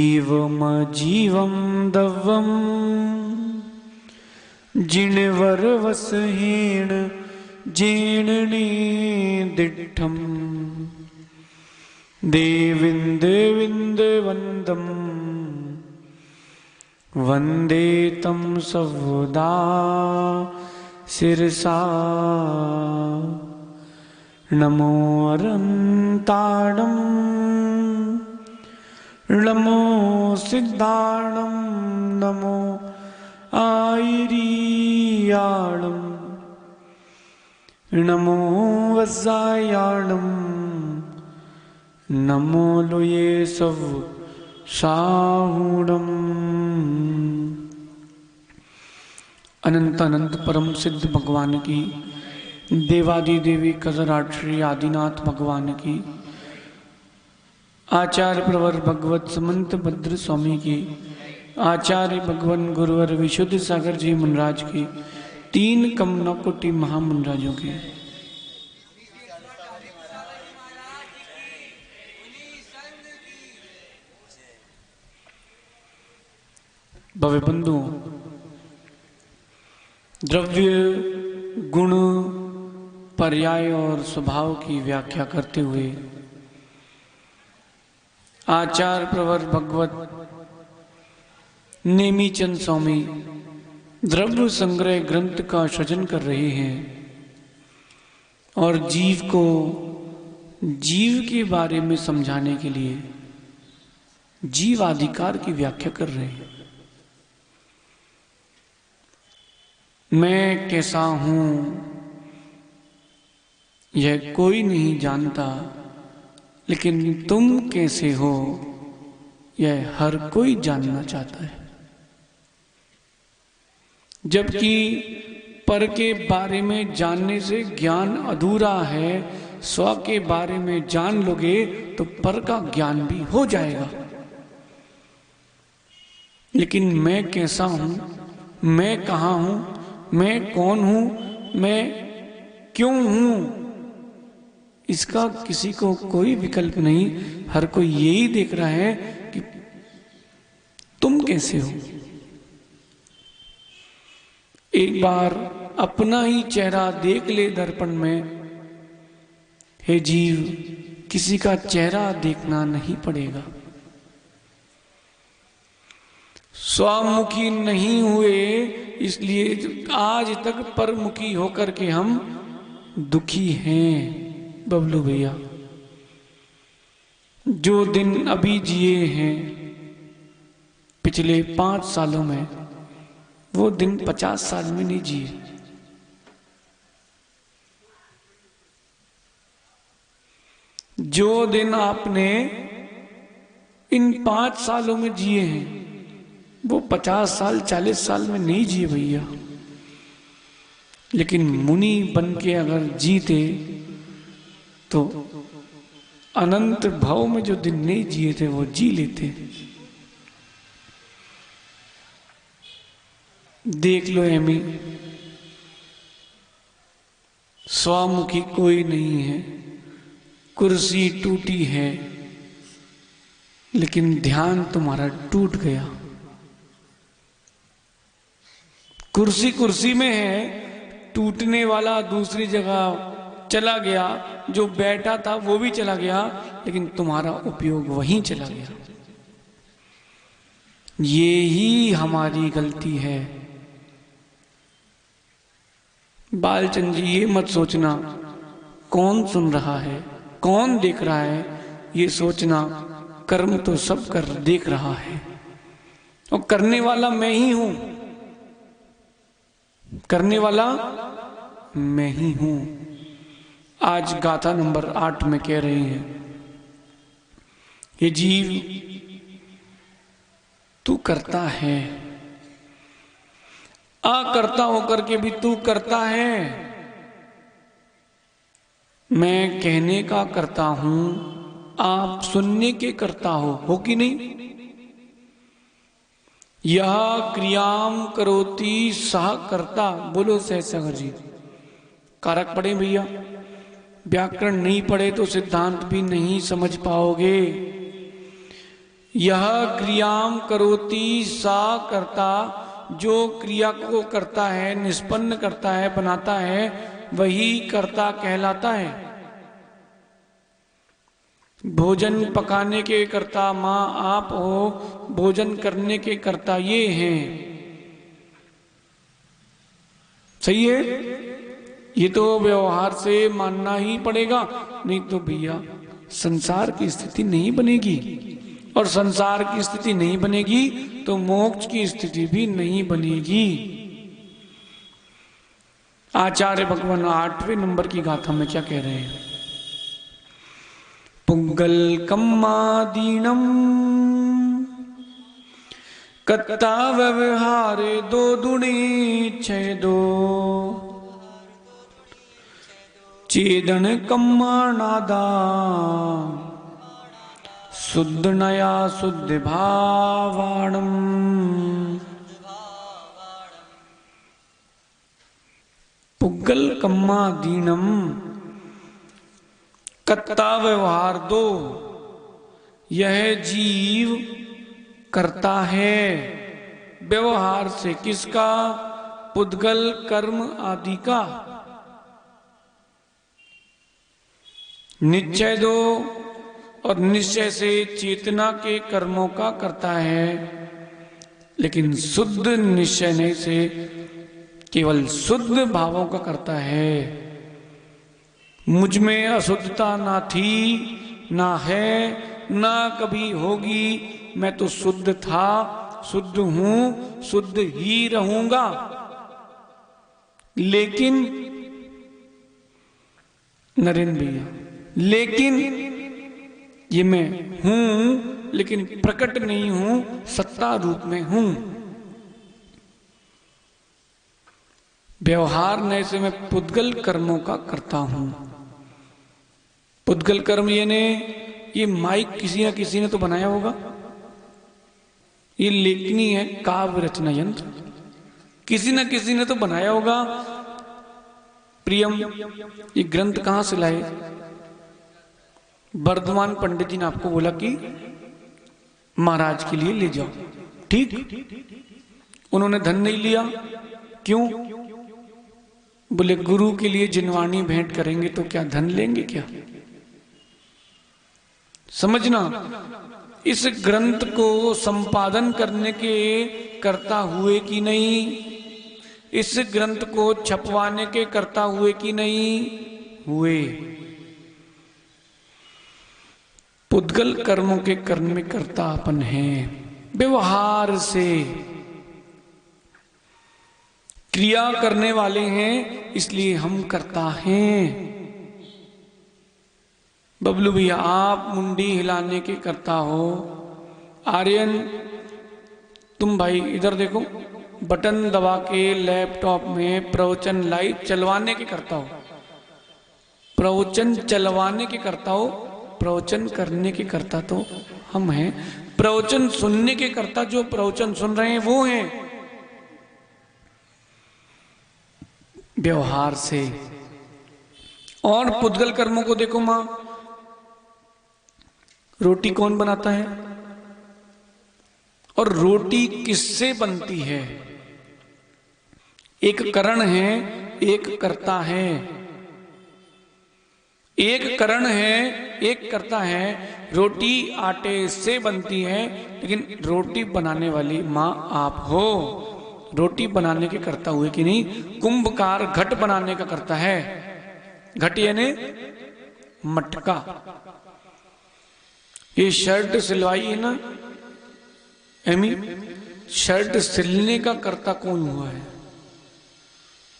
जीवम दवम जिणवर वसहीण जीणनी दिठम देविंद विंद वंदम वंदे तम सवदा शिरसा नमो अरंताणं नमो सिद्धाणं नमो आयरियाणं नमो वज्रायाणं नमो लोये सव साहुणम्। अनंत अनंत परम सिद्ध भगवान की, देवादि देवी कजराट श्री आदिनाथ भगवान की, आचार्य प्रवर भगवत समंत भद्र स्वामी की, आचार्य भगवान गुरुवर विशुद्ध सागर जी मनराज की, तीन कमना कोटि महामनराजों की, भव्य बंधुओं, द्रव्य गुण पर्याय और स्वभाव की व्याख्या करते हुए आचार्य प्रवर भगवत नेमीचंद स्वामी द्रव्य संग्रह ग्रंथ का सृजन कर रहे हैं और जीव को जीव के बारे में समझाने के लिए जीवाधिकार की व्याख्या कर रहे हैं। मैं कैसा हूं यह कोई नहीं जानता, लेकिन तुम कैसे हो यह हर कोई जानना चाहता है। जबकि पर के बारे में जानने से ज्ञान अधूरा है, स्व के बारे में जान लोगे तो पर का ज्ञान भी हो जाएगा। लेकिन मैं कैसा हूं, मैं कहां हूं, मैं कौन हूं, मैं क्यों हूं, इसका किसी को कोई विकल्प नहीं। हर कोई यही देख रहा है कि तुम कैसे हो। एक बार अपना ही चेहरा देख ले दर्पण में। हे जीव, किसी का चेहरा देखना नहीं पड़ेगा। स्वमुखी नहीं हुए, इसलिए आज तक परमुखी होकर के हम दुखी हैं। बबलू भैया, जो दिन अभी जिए हैं पिछले 5 सालों में, वो दिन 50 साल में नहीं जिए। जो दिन आपने इन 5 सालों में जिए हैं, वो 50 साल 40 साल में नहीं जिए भैया। लेकिन मुनि बन के अगर जीते तो अनंत भाव में जो दिन नहीं जिए थे वो जी लेते। देख लो एमी, स्वामुखी कोई नहीं है। कुर्सी टूटी है, लेकिन ध्यान तुम्हारा टूट गया। कुर्सी कुर्सी में है, टूटने वाला दूसरी जगह चला गया, जो बैठा था वो भी चला गया, लेकिन तुम्हारा उपयोग वहीं चला गया। ये ही हमारी गलती है। बालचंद जी, ये मत सोचना कौन सुन रहा है, कौन देख रहा है। ये सोचना कर्म तो सब कर देख रहा है, और करने वाला मैं ही हूं। करने वाला मैं ही हूं। आज गाथा नंबर 8 में कह रहे हैं, ये जीव तू करता है, अकर्ता होकर के भी तू करता है। मैं कहने का करता हूं, आप सुनने के करता हो कि नहीं। यह क्रियाम करोति सह कर्ता। बोलो सहसागर जी, कारक पढ़े भैया। व्याकरण नहीं पढ़े तो सिद्धांत भी नहीं समझ पाओगे। यह क्रियाम करोति सा कर्ता, जो क्रिया को करता है, निष्पन्न करता है, बनाता है, वही कर्ता कहलाता है। भोजन पकाने के कर्ता माँ आप हो, भोजन करने के कर्ता ये हैं। सही है? ये तो व्यवहार से मानना ही पड़ेगा, नहीं तो भैया संसार की स्थिति नहीं बनेगी, और संसार की स्थिति नहीं बनेगी तो मोक्ष की स्थिति भी नहीं बनेगी। आचार्य भगवान 8वें नंबर की गाथा में क्या कह रहे हैं? पुग्गल कम्मादीनम कत्ता व्यवहारे दो दुणी छेदो, चेदन कम्मानादा शुद्ध नया शुद्ध भावाणम। पुग्गल कम्मादीनम कत्ता व्यवहार दो, यह जीव करता है व्यवहार से। किसका? पुद्गल कर्म आदि का। निश्चय दो, और निश्चय से चेतना के कर्मों का करता है, लेकिन शुद्ध निश्चय नहीं से केवल शुद्ध भावों का करता है। मुझ में अशुद्धता ना थी, ना है, ना कभी होगी। मैं तो शुद्ध था, शुद्ध हूं, शुद्ध ही रहूंगा। लेकिन नरेंद्र भैया, लेकिन ये मैं हूं, लेकिन प्रकट नहीं हूं, सत्ता रूप में हूं। व्यवहार नए से मैं पुद्गल कर्मों का करता हूं। पुद्गल कर्म ये माइक किसी ना किसी ने तो बनाया होगा। ये लेखनी है, काव्य रचना यंत्र, किसी ना किसी ने तो बनाया होगा। प्रियम, ये ग्रंथ कहां से लाए? वर्धमान पंडित जी ने आपको बोला कि महाराज के लिए ले जाओ। ठीक, उन्होंने धन नहीं लिया। क्यों? बोले गुरु के लिए जिनवाणी भेंट करेंगे तो क्या धन लेंगे क्या? समझना, इस ग्रंथ को संपादन करने के कर्ता हुए कि नहीं, इस ग्रंथ को छपवाने के कर्ता हुए कि नहीं हुए। पुद्गल कर्मों के कर्म में कर्ता अपन है। व्यवहार से क्रिया करने वाले हैं, इसलिए हम कर्ता हैं। बबलू भैया, आप मुंडी हिलाने के करता हो। आर्यन, तुम भाई इधर देखो, बटन दबा के लैपटॉप में प्रवचन लाइव चलवाने के करता हो। प्रवचन चलवाने के करता हो, प्रवचन करने के करता तो हम हैं। प्रवचन सुनने के करता जो प्रवचन सुन रहे हैं वो हैं। व्यवहार से। और पुद्गल कर्मों को देखो मां, रोटी कौन बनाता है और रोटी किससे बनती है? एक करण है, एक कर्ता है। एक करण है, एक कर्ता है। रोटी आटे से बनती है, लेकिन रोटी बनाने वाली मां आप हो। रोटी बनाने के कर्ता हुए कि नहीं? कुंभकार घट बनाने का करता है। घट यानी मटका। ये शर्ट सिलवाई है ना एमी, शर्ट सिलने का कर्ता कौन हुआ है?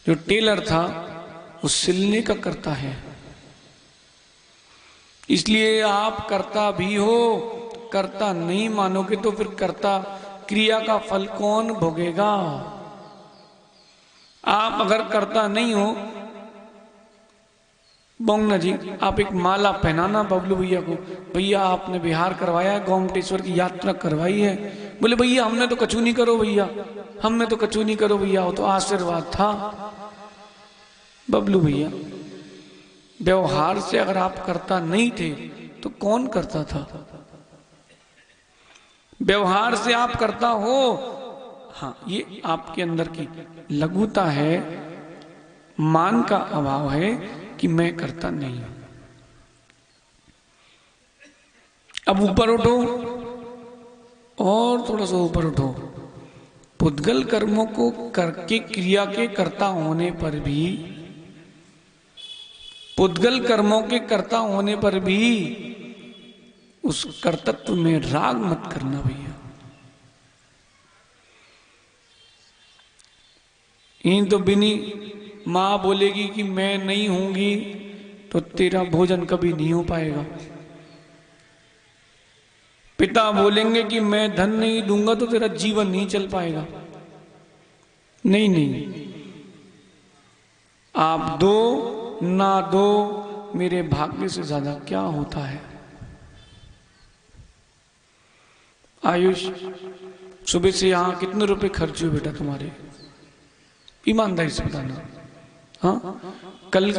जो टेलर था वो सिलने का करता है। इसलिए आप कर्ता भी हो। कर्ता नहीं मानोगे तो फिर कर्ता क्रिया का फल कौन भोगेगा? आप अगर कर्ता नहीं हो, बोंगना जी आप एक माला पहनाना बबलू भैया को। भैया आपने बिहार करवाया है, गोमटेश्वर की यात्रा करवाई है। बोले भैया हमने तो कछु नहीं करो भैया, हमने तो कछु नहीं करो भैया, वो तो आशीर्वाद था। बबलू भैया व्यवहार से अगर आप करता नहीं थे तो कौन करता था? व्यवहार से आप करता हो। हाँ, ये आपके अंदर की लघुता है, मान का अभाव है कि मैं करता नहीं हूं। अब ऊपर उठो और थोड़ा सा ऊपर उठो। पुद्गल कर्मों को करके क्रिया के कर्ता होने पर भी, पुद्गल कर्मों के कर्ता होने पर भी उस कर्तृत्व में राग मत करना भैया। इन तो बिनी मां बोलेगी कि मैं नहीं होंगी तो तेरा भोजन कभी नहीं हो पाएगा। पिता बोलेंगे कि मैं धन नहीं दूंगा तो तेरा जीवन नहीं चल पाएगा। नहीं नहीं, आप दो ना दो, मेरे भाग्य से ज्यादा क्या होता है। आयुष, सुबह से यहां कितने रुपए खर्च हुए बेटा तुम्हारे? ईमानदारी से बताना। हाँ, कल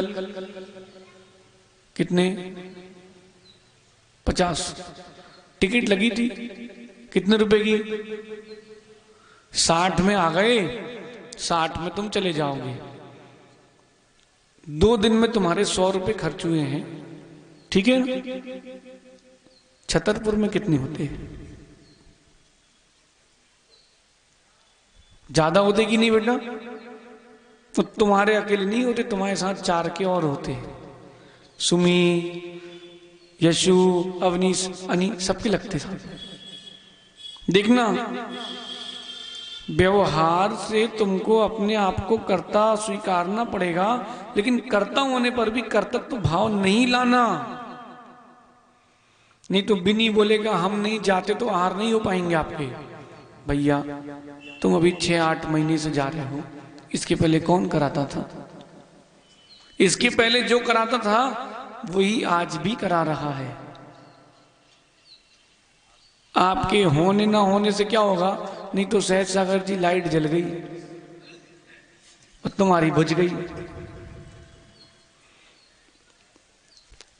कितने? 50 टिकट लगी थी। कितने रुपए की? 60 में आ गए। 60 में तुम चले जाओगे। 2 दिन में तुम्हारे 100 रुपए खर्च हुए हैं, ठीक है ना? छतरपुर में कितने होते हैं? ज्यादा होते कि नहीं बेटा? तो तुम्हारे अकेले नहीं होते, तुम्हारे साथ 4 के और होते हैं। सुमी, यशु, अवनीश, अनी, सबके लगते साथ। देखना, व्यवहार से तुमको अपने आप को कर्ता स्वीकारना पड़ेगा, लेकिन कर्ता होने पर भी कर्तृत्व भाव नहीं लाना। नहीं तो बिनी बोलेगा हम नहीं जाते तो आहार नहीं हो पाएंगे आपके। भैया तुम अभी 6-8 महीने से जा रहे हो, इसके पहले कौन कराता था? इसके पहले जो कराता था वही आज भी करा रहा है। आपके होने ना होने से क्या होगा? नहीं तो सहज सागर जी लाइट जल गई और तुम्हारी बुझ गई।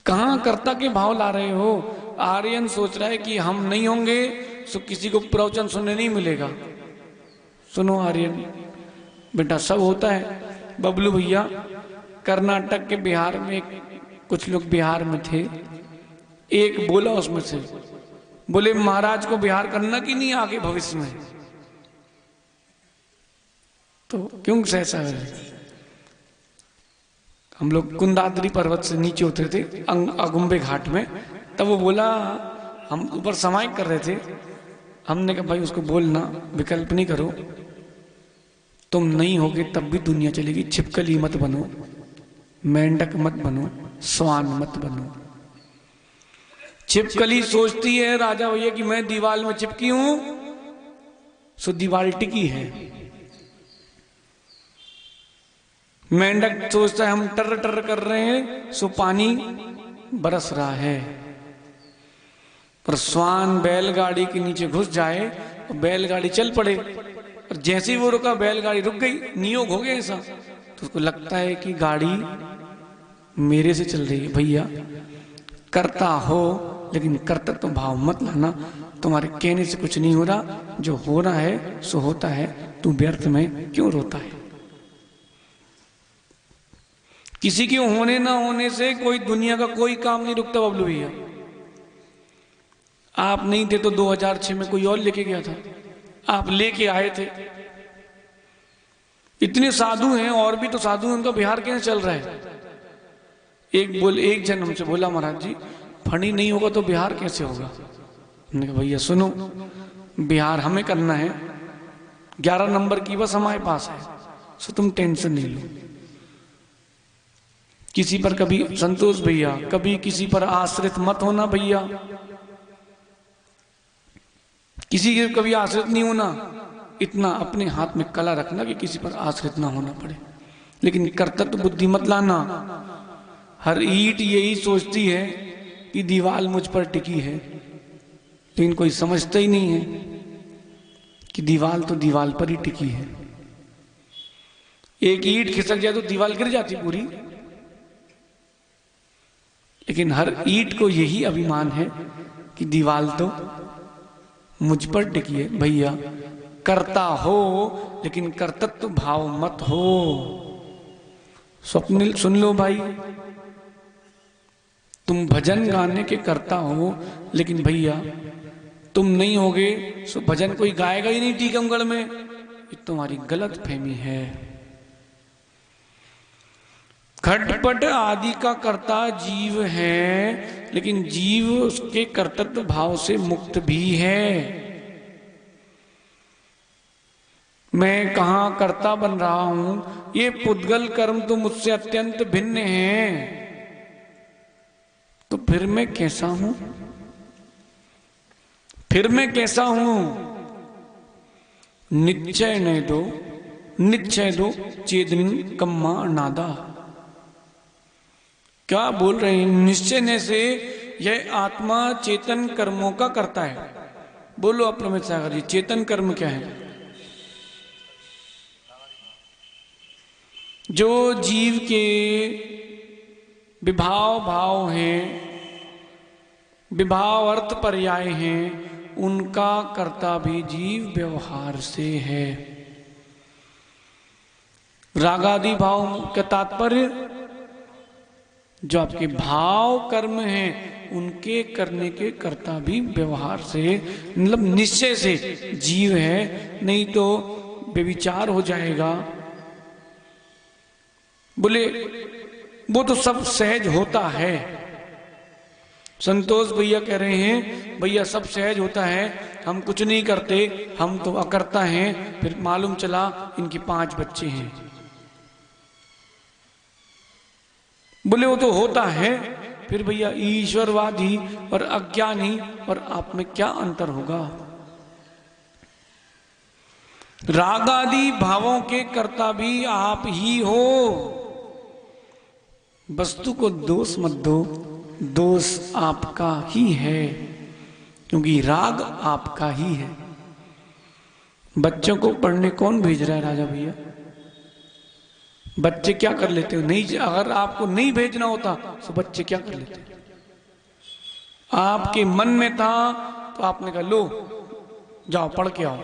कहां कर्ता के भाव ला रहे हो? आर्यन सोच रहा है कि हम नहीं होंगे तो किसी को प्रवचन सुनने नहीं मिलेगा। सुनो आर्यन बेटा, सब होता है। बबलू भैया कर्नाटक के बिहार में, कुछ लोग बिहार में थे, एक बोला उसमें से, बोले महाराज को बिहार करना कि नहीं आगे भविष्य में? तो क्यों ऐसा है? हम लोग कुंदाद्री पर्वत से नीचे उतरे थे अगुम्बे घाट में, तब वो बोला, हम ऊपर समायिक कर रहे थे, हमने कहा भाई उसको बोलना, विकल्प नहीं करो, तुम नहीं होगे तब भी दुनिया चलेगी। छिपकली मत बनो, मेंढक मत बनो, स्वान मत बनो। छिपकली सोचती है राजा भैया कि मैं दीवार में चिपकी हूं, सो दीवार टिकी है। मेंढक सोचता है हम टर टर कर रहे हैं, सो पानी बरस रहा है। पर स्वान बैलगाड़ी के नीचे घुस जाए और बैलगाड़ी चल पड़े, और जैसे ही वो रुका बैलगाड़ी रुक गई, नियोग हो गया ऐसा, तो उसको लगता है कि गाड़ी मेरे से चल रही है। भैया करता हो लेकिन कर्तृत्व भाव मत लाना। तुम्हारे कहने से कुछ नहीं हो रहा, जो हो रहा है सो होता है, तू व्यर्थ में क्यों रोता है? किसी के होने ना होने से कोई दुनिया का कोई काम नहीं रुकता बबलू भैया। आप नहीं थे तो 2006 में कोई और लेके गया था, आप लेके आए थे। इतने साधु हैं, और भी तो साधु हैं, उनका बिहार कैसे चल रहा है? एक जन हमसे बोला, महाराज जी फणी नहीं होगा तो बिहार कैसे होगा? हमने कहा भैया सुनो, बिहार हमें करना है, 11 नंबर की बस हमारे पास है, सो तुम टेंशन नहीं लो। किसी पर कभी संतोष भैया, कभी किसी पर आश्रित मत होना भैया, किसी के कभी आश्रित नहीं होना। इतना अपने हाथ में कला रखना कि किसी पर आश्रित ना होना पड़े, लेकिन कर्तव्य बुद्धि मत लाना। हर ईंट यही सोचती है कि दीवार मुझ पर टिकी है, लेकिन कोई समझता ही नहीं है कि दीवार तो दीवार पर ही टिकी है। एक ईंट खिसक जाए तो दीवार गिर जाती पूरी। लेकिन हर ईंट को यही अभिमान है कि दीवार तो मुझ पर टिकी है। भैया करता हो लेकिन कर्तृत्व भाव मत हो। स्वप्निल सुन लो भाई, तुम भजन गाने के करता हो, लेकिन भैया तुम नहीं होगे तो भजन कोई गाएगा ही नहीं टीकमगढ़ में। ये तुम्हारी गलत फहमी है। खटपट आदि का कर्ता जीव है, लेकिन जीव उसके कर्तृत्व भाव से मुक्त भी है। मैं कहाँ कर्ता बन रहा हूं, ये पुद्गल कर्म तो मुझसे अत्यंत भिन्न है। तो फिर मैं कैसा हूं? फिर मैं कैसा हूं? निश्चय न दो, निश्चय दो चेदन कम्मा नादा। क्या बोल रहे हैं? निश्चय से यह आत्मा चेतन कर्मों का करता है। बोलो अप्रमित सागर जी, चेतन कर्म क्या है? जो जीव के विभाव भाव हैं, विभाव अर्थ पर्याय हैं, उनका कर्ता भी जीव व्यवहार से है। रागादि भाव का तात्पर्य जो आपके भाव कर्म हैं उनके करने के कर्ता भी व्यवहार से, मतलब निश्चय से जीव है, नहीं तो बेविचार हो जाएगा। बोले वो तो सब सहज होता है। संतोष भैया कह रहे हैं भैया सब सहज होता है, हम कुछ नहीं करते, हम तो अकर्ता हैं। फिर मालूम चला इनके 5 बच्चे हैं। बोले वो तो होता है। फिर भैया ईश्वरवादी और अज्ञानी और आप में क्या अंतर होगा? रागादि भावों के कर्ता भी आप ही हो। वस्तु को दोष मत दो, दोष आपका ही है, क्योंकि राग आपका ही है। बच्चों को पढ़ने कौन भेज रहा है राजा भैया? बच्चे क्या कर लेते हो? नहीं, अगर आपको नहीं भेजना होता तो बच्चे क्या कर लेते? आपके मन में था तो आपने कहा लो जाओ पढ़ के आओ।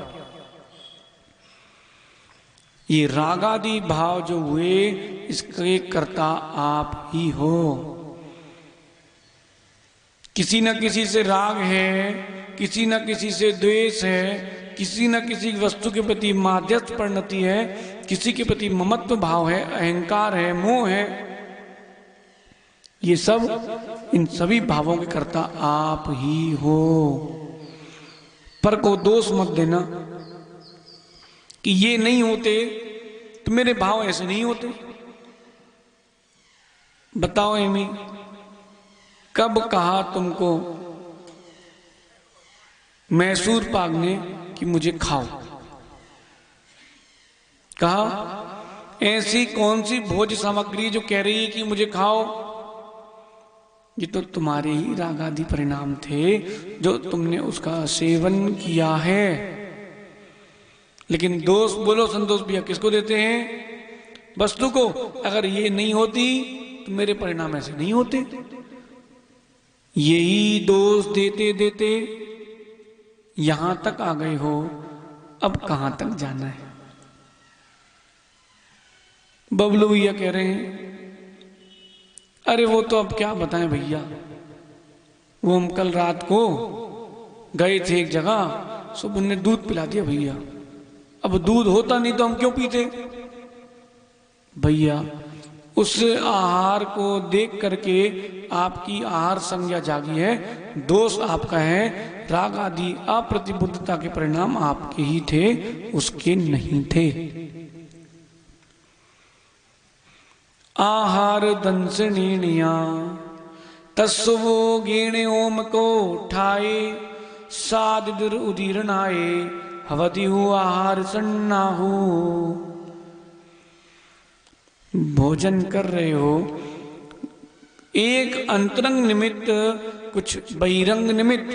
ये रागादि भाव जो हुए इसके कर्ता आप ही हो। किसी न किसी से राग है, किसी न किसी से द्वेष है, किसी न किसी वस्तु के प्रति माध्यस्थ परिणति है, किसी के प्रति ममत्व भाव है, अहंकार है, मोह है। ये सब, इन सभी भावों के कर्ता आप ही हो। पर को दोष मत देना कि ये नहीं होते तो मेरे भाव ऐसे नहीं होते। बताओ एमी, कब कहा तुमको मैसूर पाक ने कि मुझे खाओ? कहा ऐसी कौन सी भोज सामग्री जो कह रही है कि मुझे खाओ? ये तो तुम्हारे ही रागादि परिणाम थे जो तुमने उसका सेवन किया है। लेकिन दोष बोलो संतोष भैया किसको देते हैं? वस्तु को। अगर ये नहीं होती तो मेरे परिणाम ऐसे नहीं होते। यही दोष देते देते यहां तक आ गए हो, अब कहां तक जाना है? बबलू भैया कह रहे हैं अरे वो तो अब क्या बताएं भैया, वो हम कल रात को गए थे एक जगह, सुबह ने दूध पिला दिया भैया। अब दूध होता नहीं तो हम क्यों पीते? भैया उस आहार को देख करके आपकी आहार संज्ञा जागी है, दोष आपका है। राग आदि अप्रतिबद्धता के परिणाम आपके ही थे, उसके नहीं थे। आहार दंसनीणिया तस्वो गेणे ओम को ठाए सादिर उदीरनाए हवति हु आहार सन्नाहु। भोजन कर रहे हो, एक अंतरंग निमित्त कुछ बहिरंग निमित्त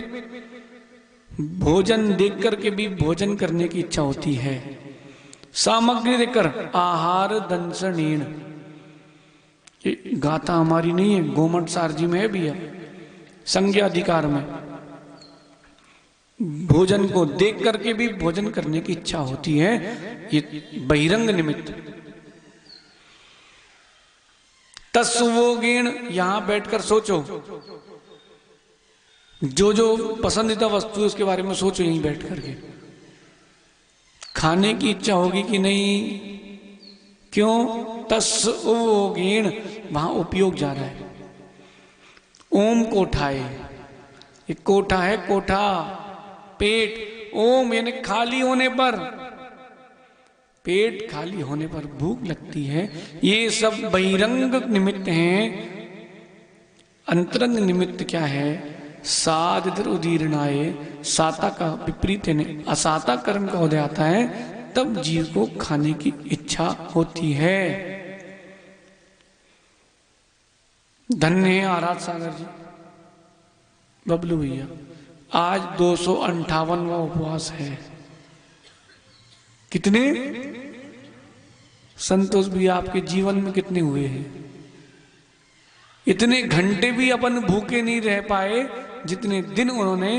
भोजन देख करके भी भोजन करने की इच्छा होती है। सामग्री देखकर आहार दंसनीण, ये गाथा हमारी नहीं है, गोमट सार जी में है भी है, संज्ञा अधिकार में। भोजन को देख करके भी भोजन करने की इच्छा होती है, ये बहिरंग निमित्त। तस्वोगेण, यहां बैठकर सोचो, जो जो पसंदीदा वस्तु है उसके बारे में सोचो यहीं बैठ करके। खाने की इच्छा होगी कि नहीं? क्यों? तस्वोगेण, वहां उपयोग जा रहा है। ओम कोठाए, ये कोठा है, कोठा पेट। ओम यानी खाली होने पर, पेट खाली होने पर भूख लगती है। ये सब बहिरंग निमित्त हैं। अंतरंग निमित्त क्या है? साध इधर उदीरणाए, साता का विपरीत है, असाता कर्म का उदय आता है, तब जीव को खाने की इच्छा होती है। धन्य है आराध सागर जी, बबलू भैया, आज 258वां उपवास है। कितने? संतोष भी आपके जीवन में कितने हुए हैं? इतने घंटे भी अपन भूखे नहीं रह पाए जितने दिन उन्होंने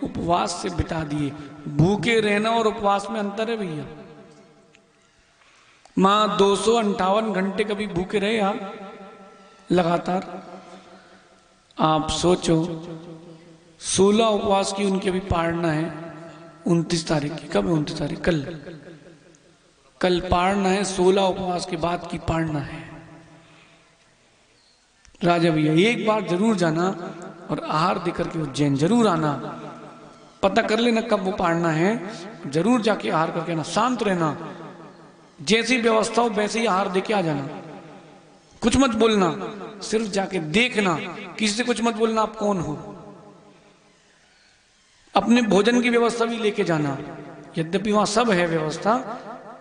उपवास से बिता दिए। भूखे रहना और उपवास में अंतर है भैया। मां 258 घंटे कभी भूखे रहे आप लगातार? आप सोचो, 16 उपवास की उनकी अभी पारना है, 29 तारीख की। कब है 29 तारीख? कल पारना है, 16 उपवास के बाद की पारना है। राजा भैया एक बार जरूर जाना और आहार देकर के उज्जैन जरूर आना, पता कर लेना कब वो पारना है, जरूर जाके आहार करके आना। शांत रहना, जैसी व्यवस्था हो वैसे ही आहार देके आ जाना। कुछ मत बोलना, सिर्फ जाके देखना, किसी से कुछ मत बोलना आप कौन हो। अपने भोजन की व्यवस्था भी लेके जाना, यद्यपि वहां सब है व्यवस्था,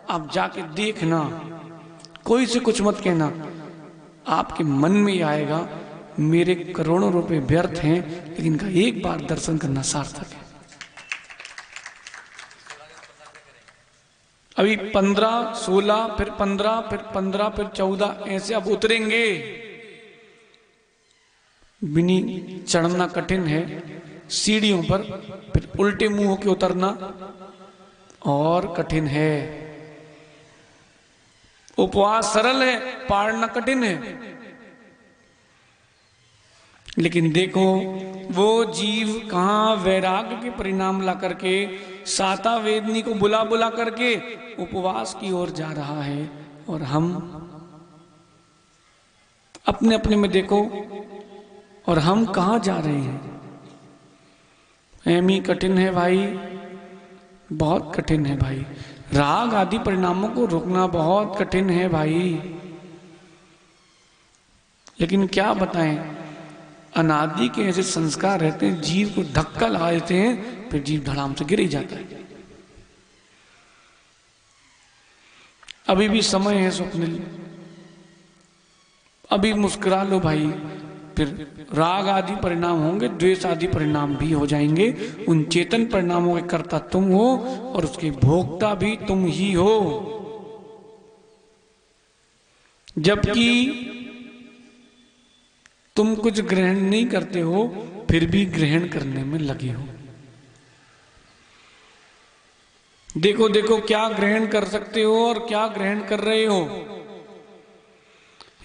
आप जाके देखना, कोई से कुछ मत कहना। आपके मन में ही आएगा मेरे करोड़ों रुपए व्यर्थ हैं, लेकिन इनका एक बार दर्शन करना सार्थक है। अभी 15, 16, फिर 15, फिर 15, फिर 14, ऐसे अब उतरेंगे। बिनी चढ़ना कठिन है सीढ़ियों पर, फिर उल्टे मुंह होके उतरना और कठिन है। उपवास सरल है, पारना कठिन है। लेकिन देखो वो जीव कहां वैराग्य के परिणाम ला करके साता वेदनी को बुला बुला करके उपवास की ओर जा रहा है, और हम अपने अपने में देखो, और हम कहां जा रहे हैं। एमी कठिन है भाई, बहुत कठिन है भाई। राग आदि परिणामों को रोकना बहुत कठिन है भाई। लेकिन क्या बताएं, अनादि के ऐसे संस्कार रहते हैं, जीव को धक्का लगा देते हैं, फिर जीव धड़ाम से गिर ही जाता है। अभी भी समय है स्वप्निल, अभी मुस्कुरा लो भाई, फिर राग आदि परिणाम होंगे, द्वेष आदि परिणाम भी हो जाएंगे। उन चेतन परिणामों के कर्ता तुम हो और उसके भोक्ता भी तुम ही हो। जबकि तुम कुछ ग्रहण नहीं करते हो, फिर भी ग्रहण करने में लगे हो। देखो देखो क्या ग्रहण कर सकते हो और क्या ग्रहण कर रहे हो।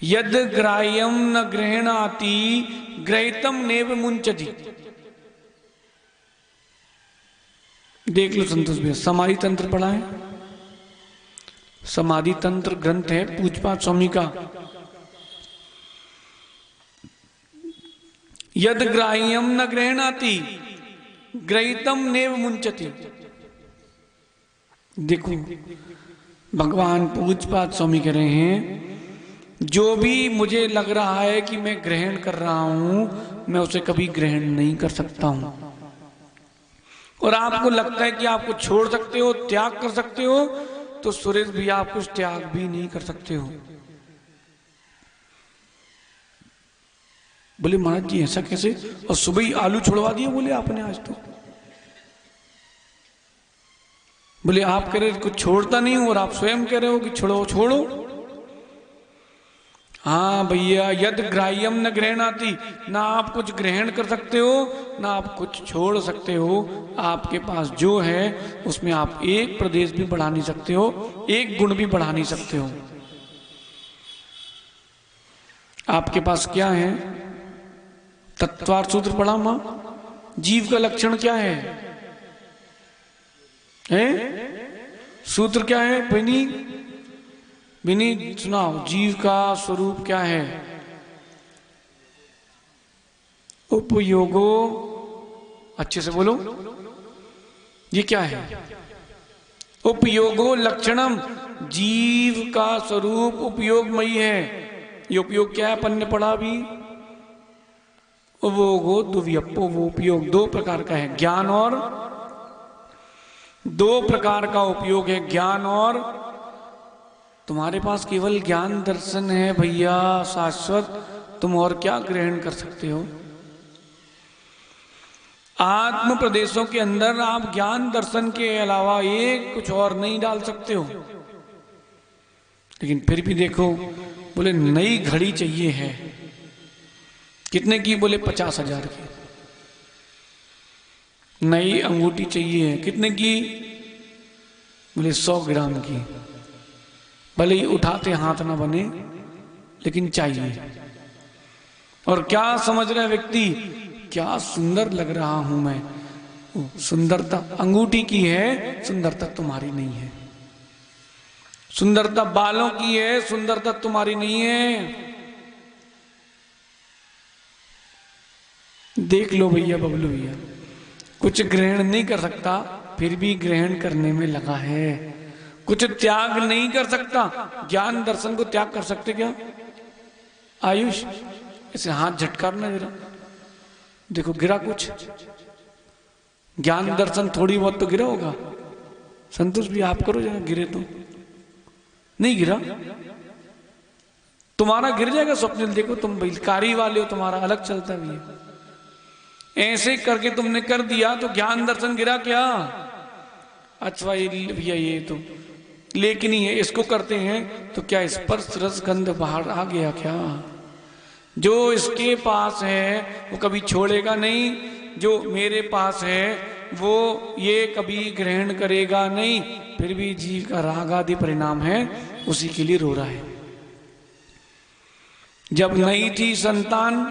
यद ग्राह्यम न ग्रहणाति ग्रहितम नेव मुंचति। देख लो संतोष भैया, समाधि तंत्र पढ़ा है, समाधि तंत्र ग्रंथ है पूज्यपाद स्वामी का। यद ग्राह्यम न ग्रहणाति ग्रहितम नेव मुंचति। देखो भगवान पूज्यपाद स्वामी कह रहे हैं, जो भी मुझे लग रहा है कि मैं ग्रहण कर रहा हूं, मैं उसे कभी ग्रहण नहीं कर सकता हूं। और आपको लगता है कि आपको छोड़ सकते हो, त्याग कर सकते हो, तो सुरेश भी आप कुछ त्याग भी नहीं कर सकते हो। बोले महाराज जी ऐसा कैसे, और सुबह ही आलू छुड़वा दिए बोले आपने आज तो। बोले आप कह रहे कुछ छोड़ता नहीं हूं और आप स्वयं कह रहे हो कि छोड़ो छोड़ो। हाँ भैया, यद ग्राह्यम न ग्रहणाति, ना आप कुछ ग्रहण कर सकते हो ना आप कुछ छोड़ सकते हो। आपके पास जो है उसमें आप एक प्रदेश भी बढ़ा नहीं सकते हो, एक गुण भी बढ़ा नहीं सकते हो। आपके पास क्या है? तत्वार्थ सूत्र पढ़ा मां? जीव का लक्षण क्या है? सूत्र क्या है? बिनी सुनाओ, जीव का स्वरूप क्या है? उपयोगो, अच्छे से बोलो, ये क्या है? उपयोगो लक्षणम, जीव का स्वरूप उपयोगमयी है। ये उपयोग क्या है? अपन ने पढ़ा भी, उपयोगो दुव्यपो, वो उपयोग दो प्रकार का है, ज्ञान और, दो प्रकार का उपयोग है, ज्ञान और। तुम्हारे पास केवल ज्ञान दर्शन है भैया शाश्वत, तुम और क्या ग्रहण कर सकते हो? आत्म प्रदेशों के अंदर आप ज्ञान दर्शन के अलावा एक कुछ और नहीं डाल सकते हो। लेकिन फिर भी देखो, बोले नई घड़ी चाहिए है, कितने की? बोले 50,000 की। नई अंगूठी चाहिए है, कितने की? बोले 100 ग्राम की। भले ही उठाते हाथ ना बने, लेकिन चाहिए। और क्या समझ रहा है व्यक्ति? क्या सुंदर लग रहा हूं मैं। सुंदरता अंगूठी की है, सुंदरता तुम्हारी नहीं है। सुंदरता बालों की है, सुंदरता तुम्हारी नहीं है। देख लो भैया, बबलू भैया, कुछ ग्रहण नहीं कर सकता, फिर भी ग्रहण करने में लगा है। कुछ त्याग नहीं कर सकता, ज्ञान दर्शन को त्याग कर सकते क्या? आयुष, इसे हाथ झटकारना जरा, देखो गिरा कुछ? ज्ञान दर्शन थोड़ी बहुत तो गिरा होगा। संतोष भी आप करो जरा, गिरे तो नहीं गिरा? तुम्हारा गिर जाएगा स्वप्निल, देखो तुम कारी वाले हो, तुम्हारा अलग चलता भी है। ऐसे करके तुमने कर दिया तो ज्ञान दर्शन गिरा क्या? अच्छा भैया ये तो लेकिन ही है, इसको करते हैं तो क्या स्पर्श रस गंध बाहर आ गया क्या? जो इसके पास है वो कभी छोड़ेगा नहीं, जो मेरे पास है वो ये कभी ग्रहण करेगा नहीं। फिर भी जीव का राग आदि परिणाम है, उसी के लिए रो रहा है। जब नहीं थी संतान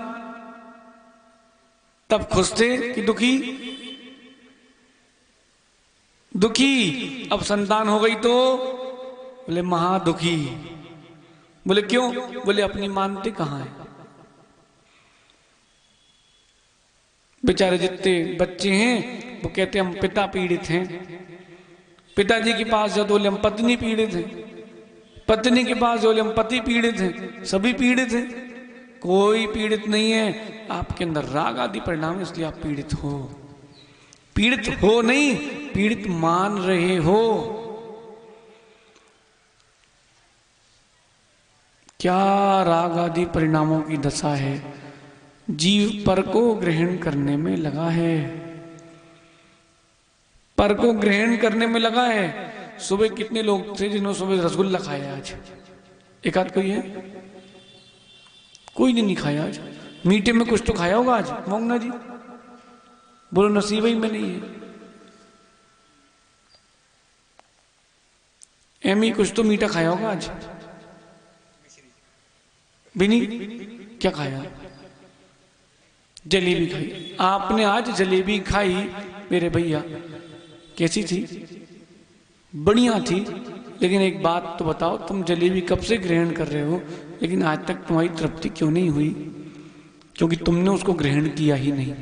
तब खुश थे कि दुखी? दुखी। अब संतान हो गई तो बोले महादुखी। बोले क्यों? बोले अपनी मानते कहां है। बेचारे जितने बच्चे हैं वो कहते हम पिता पीड़ित हैं। पिताजी के पास जाओ तो बोले हम पत्नी पीड़ित हैं, पत्नी के पास बोले हम पति पीड़ित हैं। सभी पीड़ित हैं, कोई पीड़ित नहीं है। आपके अंदर राग आदि परिणाम, इसलिए आप पीड़ित हो। पीड़ित हो नहीं, पीड़ित मान रहे हो। क्या राग आदि परिणामों की दशा है। जीव पर को ग्रहण करने में लगा है, पर को ग्रहण करने में लगा है। सुबह कितने लोग थे जिन्होंने सुबह रसगुल्ला खाया? आज एक आध कोई है? कोई नहीं खाया आज। मीठे में कुछ तो खाया होगा आज, मोंगना जी बोलो, नसीब ही में नहीं है। एमी कुछ तो मीठा खाया होगा आज। बिनी क्या खाया? जलेबी खाई। आपने आज जलेबी खाई मेरे भैया, कैसी थी? बढ़िया थी। लेकिन एक बात तो बताओ, तुम जलेबी कब से ग्रहण कर रहे हो, लेकिन आज तक तुम्हारी तृप्ति क्यों नहीं हुई? क्योंकि तुमने उसको ग्रहण किया ही नहीं।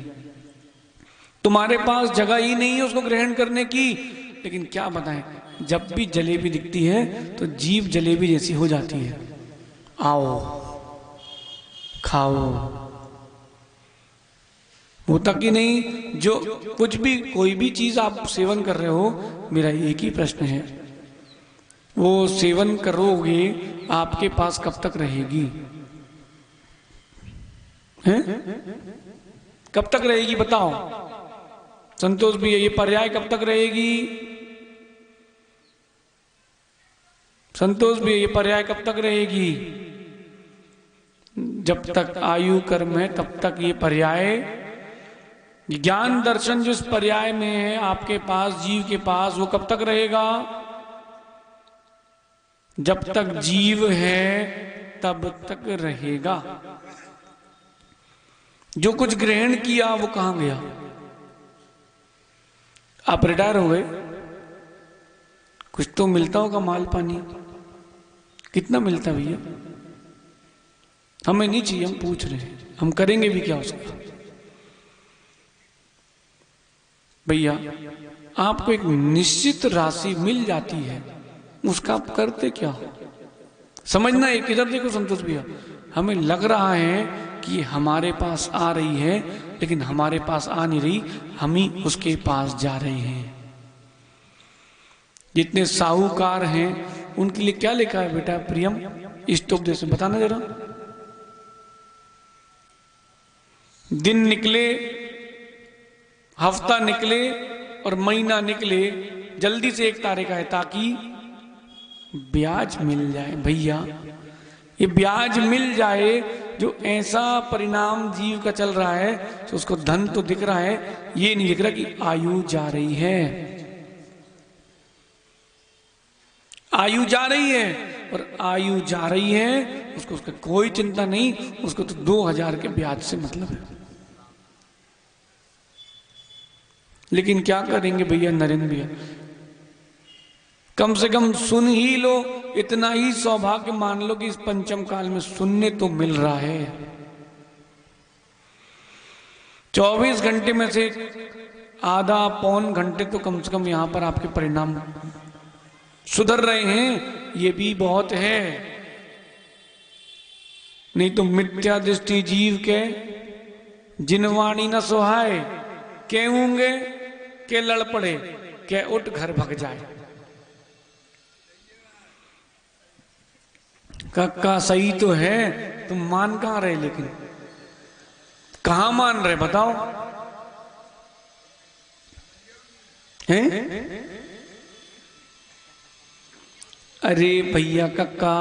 तुम्हारे पास जगह ही नहीं है उसको ग्रहण करने की। लेकिन क्या बताएं, जब भी जलेबी दिखती है तो जीभ जलेबी जैसी हो जाती है। आओ खाओ, होता कि नहीं? जो कुछ भी कोई भी चीज आप सेवन कर रहे हो, मेरा एक ही प्रश्न है, वो सेवन करोगे आपके पास कब तक रहेगी? हैं? कब तक रहेगी बताओ? संतोष भी है, ये पर्याय कब तक रहेगी? संतोष भी है, ये पर्याय कब तक रहेगी? जब तक आयु कर्म है तब तक ये पर्याय, ज्ञान दर्शन जिस पर्याय में है आपके पास, जीव के पास, वो कब तक रहेगा? जब तक जीव है तब तक रहेगा। जो कुछ ग्रहण किया वो कहां गया? आप रिटायर हो गए, कुछ तो मिलता होगा, माल पानी कितना मिलता भैया? हमें नहीं चाहिए, हम पूछ रहे हैं, हम करेंगे भी क्या उसका? भैया आपको एक निश्चित राशि मिल जाती है, उसका आप करते क्या हो? समझना है, किधर देखो संतोष भैया, हमें लग रहा है कि हमारे पास आ रही है, लेकिन हमारे पास आ नहीं रही, हम ही उसके पास जा रहे हैं। जितने साहूकार हैं उनके लिए क्या लिखा है बेटा? प्रियम इष्टोपदेश से बताना जरा। दिन निकले, हफ्ता निकले और महीना निकले, जल्दी से एक तारीख आए ताकि ब्याज मिल जाए। भैया ये ब्याज मिल जाए, जो ऐसा परिणाम जीव का चल रहा है, तो उसको धन तो दिख रहा है, ये नहीं दिख रहा कि आयु जा रही है। आयु जा रही है, और आयु जा रही है उसको, उसका कोई चिंता नहीं, उसको तो 2000 के ब्याज से मतलब है। लेकिन क्या करेंगे भैया नरेंद्र भैया, कम से कम सुन ही लो, इतना ही सौभाग्य मान लो कि इस पंचम काल में सुनने तो मिल रहा है। 24 घंटे में से आधा पौन घंटे तो कम से कम यहां पर आपके परिणाम सुधर रहे हैं, ये भी बहुत है। नहीं तो मिथ्या दृष्टि जीव के जिनवाणी न सुहाए, के होंगे के लड़ पड़े, के उठ घर भग जाए। कक्का सही तो है, तुम मान कहां रहे, लेकिन कहां मान रहे बताओ? हैं? अरे भैया कक्का,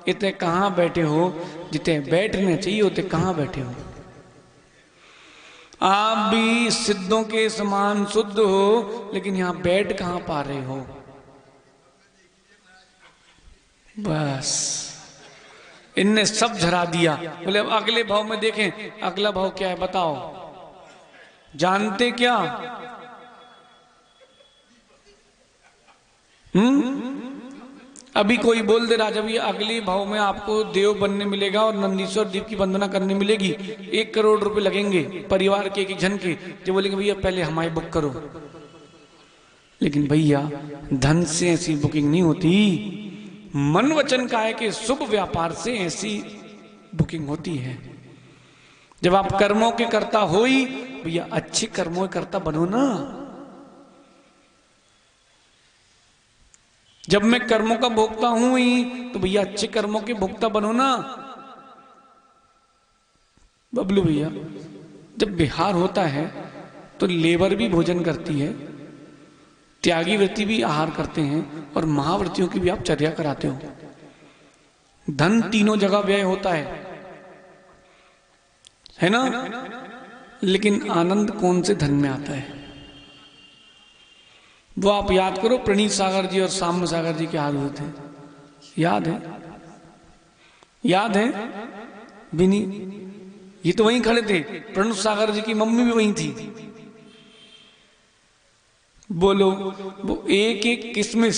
इतने कहां बैठे हो? जितने बैठने चाहिए उतने कहां बैठे हो? आप भी सिद्धों के समान शुद्ध हो, लेकिन यहां बैठ कहां पा रहे हो? बस इनने सब झरा दिया। बोले अब अगले भाव में देखें, अगला भाव क्या है बताओ? जानते क्या? अभी कोई बोल दे राजा भैया अगले भाव में आपको देव बनने मिलेगा और नंदीश्वर देव की वंदना करने मिलेगी, 1 करोड़ रुपए लगेंगे परिवार के एक जन के, जो बोलेंगे भैया पहले हमारी बुक करो। लेकिन भैया धन से ऐसी बुकिंग नहीं होती, मन वचन काय के शुभ व्यापार से ऐसी बुकिंग होती है। जब आप कर्मों के कर्ता हो ही, भैया अच्छे कर्मों के कर्ता बनो ना। जब मैं कर्मों का भोक्ता हूं ही, तो भैया अच्छे कर्मों के भोक्ता बनो ना। बबलू भैया जब बिहार होता है तो लेबर भी भोजन करती है, त्यागी व्रती भी आहार करते हैं, और महाव्रतियों की भी आप चर्या कराते हो। धन तीनों जगह व्यय होता है ना? लेकिन आनंद कौन से धन में आता है? वो आप याद करो, प्रणीत सागर जी और साम्य सागर जी के हाल हुए थे, याद है? याद है बिनी? ये तो वहीं खड़े थे, प्रणीत सागर जी की मम्मी भी वहीं थी। बोलो वो एक एक किसमिस,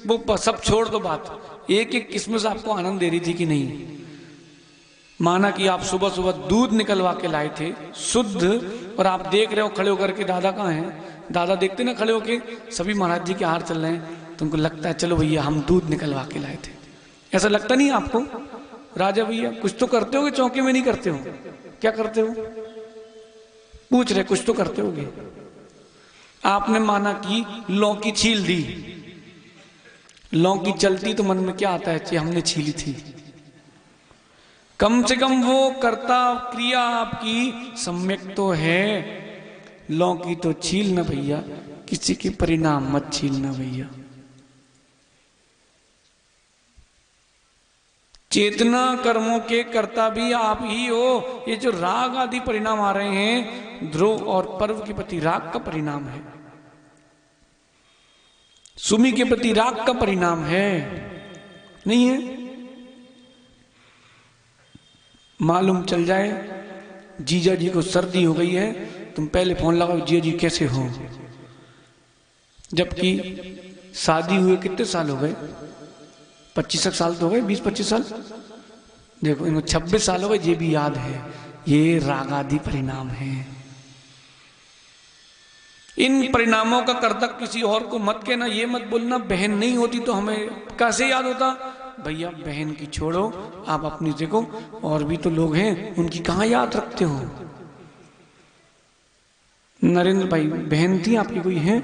वो सब छोड़ दो बात, एक एक किसमिस आपको आनंद दे रही थी कि नहीं? माना कि आप सुबह सुबह दूध निकलवा के लाए थे शुद्ध, और आप देख रहे हो खड़े होकर के दादा कहाँ हैं? दादा देखते ना खड़े होके सभी महाराज जी के हार चल रहे हैं, तुमको लगता है चलो भैया हम दूध निकलवा के लाए थे। ऐसा लगता नहीं आपको? राजा भैया कुछ तो करते होगे, चौके में नहीं करते हो? क्या करते हो? पूछ रहे, कुछ तो करते होगे। आपने माना कि लौकी छील दी, लौकी चलती तो मन में क्या आता है कि हमने छीली थी। कम से कम वो कर्ता क्रिया आपकी सम्यक तो है। लौकी तो छीलना भैया, किसी के परिणाम मत छीलना भैया। चेतना कर्मों के कर्ता भी आप ही हो। ये जो राग आदि परिणाम आ रहे हैं, ध्रुव और पर्व के प्रति राग का परिणाम है, सुमी के प्रति राग का परिणाम है, नहीं है? मालूम चल जाए जीजा जी को सर्दी हो गई है, तुम पहले फोन लगाओ, जीजा जी कैसे हो, जबकि शादी हुए कितने साल हो गए? 25 साल तो हो गए, 20-25 साल। देखो इनको 26 साल हो गए, ये भी याद है। ये राग आदि परिणाम है। इन परिणामों का कर्ता किसी और को मत कहना। ये मत बोलना बहन नहीं होती तो हमें कैसे याद होता। भैया बहन की छोड़ो, आप अपनी देखो, और भी तो लोग हैं, उनकी कहां याद रखते हो। नरेंद्र भाई बहन थी आपकी कोई है?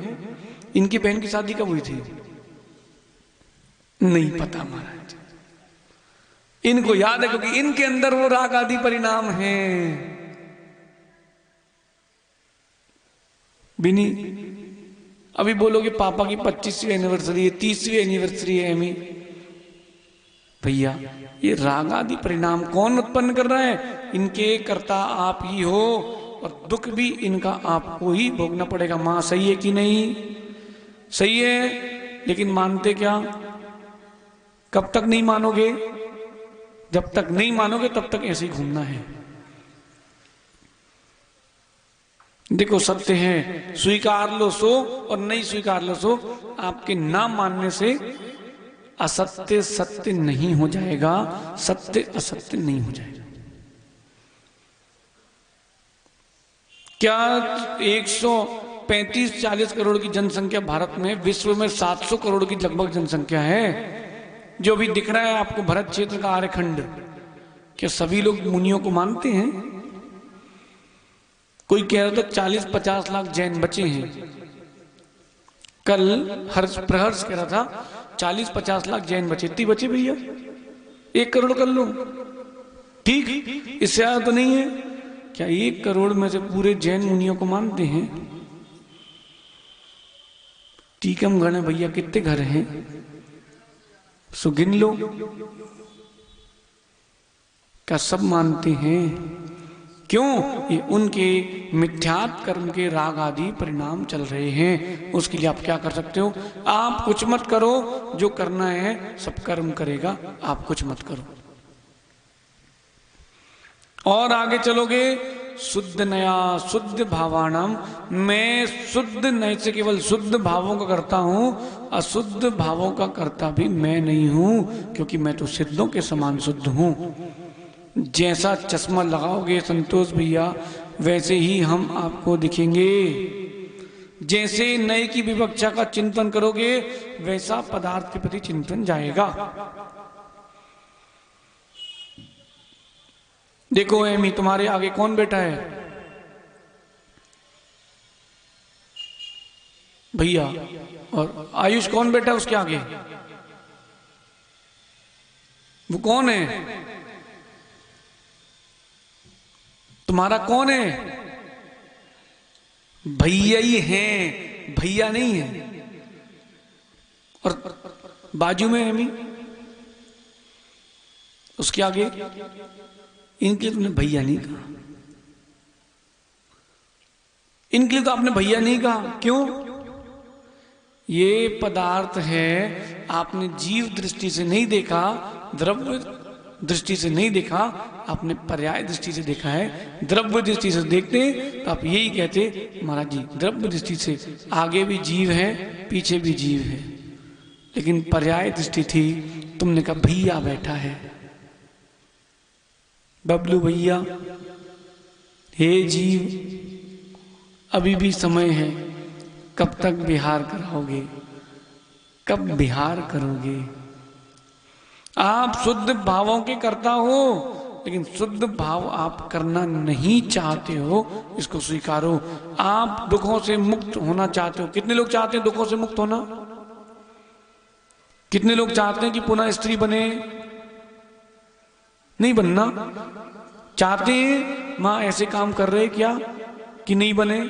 इनकी बहन की शादी कब हुई थी? नहीं पता महाराज। इनको याद है क्योंकि इनके अंदर वो राग आदि परिणाम है। बिनी अभी बोलोगे पापा की 25वीं एनिवर्सरी है, 30वीं एनिवर्सरी है एमी। भैया ये राग आदि परिणाम कौन उत्पन्न कर रहा है? इनके कर्ता आप ही हो, और दुख भी इनका आपको ही भोगना पड़ेगा। मां सही है कि नहीं? सही है, लेकिन मानते क्या? कब तक नहीं मानोगे? जब तक नहीं मानोगे तब तक ऐसे ही घूमना है। देखो सत्य है, स्वीकार लो सो और नहीं स्वीकार लो सो। आपके ना मानने से असत्य सत्य नहीं हो जाएगा, सत्य असत्य नहीं हो जाएगा। क्या 135-40 करोड़ की जनसंख्या भारत में, विश्व में 700 करोड़ की लगभग जनसंख्या है। जो भी दिख रहा है आपको भरत क्षेत्र का आर्यखंड, क्या सभी लोग मुनियों को मानते हैं? कोई कह रहा था 40-50 लाख जैन बचे हैं। कल हर्ष प्रहर्ष कह रहा था 40-50 लाख जैन बचे। इतनी बचे भैया, 1 करोड़ कर लो, ठीक, इससे ज्यादा तो नहीं है। क्या 1 करोड़ में से पूरे जैन मुनियों को मानते हैं? टीकम गण भैया कितने घर हैं, सो गिन लो। क्या सब मानते हैं? क्यों? ये उनके मिथ्यात्व कर्म के राग आदि परिणाम चल रहे हैं। उसके लिए आप क्या कर सकते हो? आप कुछ मत करो, जो करना है सब कर्म करेगा, आप कुछ मत करो। और आगे चलोगे, शुद्ध नया शुद्ध भावाणाम, मैं शुद्ध नय से केवल शुद्ध भावों का करता हूं, अशुद्ध भावों का करता भी मैं नहीं हूं, क्योंकि मैं तो सिद्धों के समान शुद्ध हूं। जैसा चश्मा लगाओगे संतोष भैया, वैसे ही हम आपको दिखेंगे। जैसे नए की विवक्षा का चिंतन करोगे, वैसा पदार्थ के प्रति चिंतन जाएगा। देखो एमी, तुम्हारे आगे कौन बैठा है? भैया। और आयुष कौन बैठा है उसके आगे? वो कौन है? तुम्हारा कौन है? भैया ही है, भैया नहीं है। और बाजू में एमी, उसके आगे, इनके तुमने भैया नहीं कहा, इनके लिए तो आपने भैया नहीं कहा। क्यों? ये पदार्थ है, आपने जीव दृष्टि से नहीं देखा, द्रव्य दृष्टि से नहीं देखा, आपने पर्याय दृष्टि से देखा है। द्रव्य दृष्टि से देखते तो आप यही कहते महाराज जी, द्रव्य दृष्टि से आगे भी जीव है, पीछे भी जीव है। लेकिन पर्याय दृष्टि थी, तुमने कहा भैया बैठा है, बबलू भैया। हे जीव, अभी भी समय है, कब तक बिहार कराओगे? कब बिहार करोगे? आप शुद्ध भावों के कर्ता हो, लेकिन शुद्ध भाव आप करना नहीं चाहते हो, इसको स्वीकारो। आप दुखों से मुक्त होना चाहते हो। कितने लोग चाहते हैं दुखों से मुक्त होना? कितने लोग चाहते हैं कि पुनः स्त्री बने? नहीं बनना चाहते हैं। मां ऐसे काम कर रहे क्या कि नहीं बने?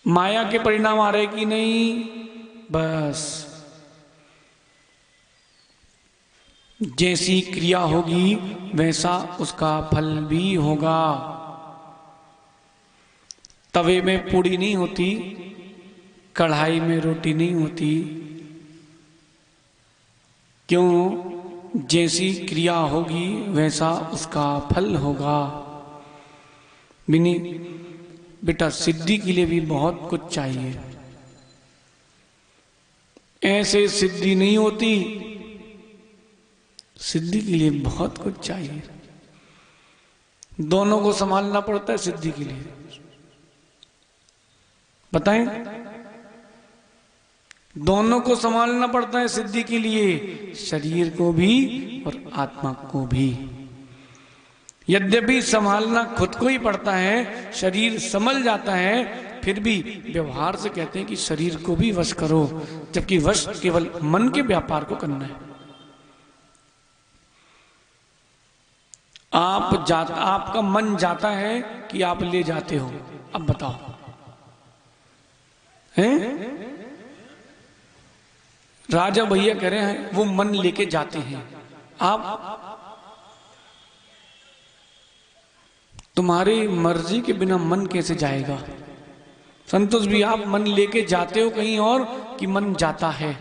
माया के परिणाम आ रहे कि नहीं? बस जैसी क्रिया होगी वैसा उसका फल भी होगा। तवे में पूड़ी नहीं होती, कढ़ाई में रोटी नहीं होती। क्यों? जैसी क्रिया होगी वैसा उसका फल होगा। बिनी बेटा, सिद्धि के लिए भी बहुत कुछ चाहिए। ऐसे सिद्धि नहीं होती, सिद्धि के लिए बहुत कुछ चाहिए। दोनों को संभालना पड़ता है सिद्धि के लिए। बताएं, दोनों को संभालना पड़ता है सिद्धि के लिए, शरीर को भी और आत्मा को भी। यद्यपि संभालना खुद को ही पड़ता है, शरीर संभल जाता है, फिर भी व्यवहार से कहते हैं कि शरीर को भी वश करो, जबकि वश केवल मन के व्यापार को करना है। आपका मन जाता है कि आप ले जाते हो? अब बताओ, हैं? राजा भैया कह रहे हैं वो मन लेके जाते हैं। आप तुम्हारी मर्जी के बिना मन कैसे जाएगा? संतोष भी, आप मन लेके जाते हो कहीं और कि मन जाता है?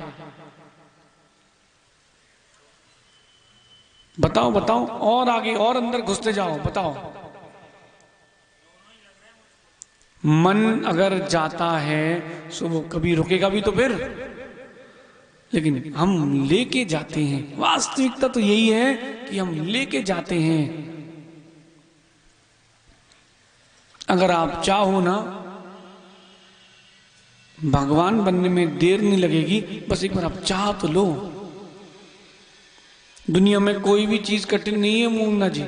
बताओ बताओ, और आगे और अंदर घुसते जाओ, बताओ। मन अगर जाता है तो वो कभी रुकेगा भी तो फिर, लेकिन हम लेके जाते हैं। वास्तविकता तो यही है कि हम लेके जाते हैं। अगर आप चाहो ना, भगवान बनने में देर नहीं लगेगी, बस एक बार आप चाह तो लो। दुनिया में कोई भी चीज कठिन नहीं है मोहना जी,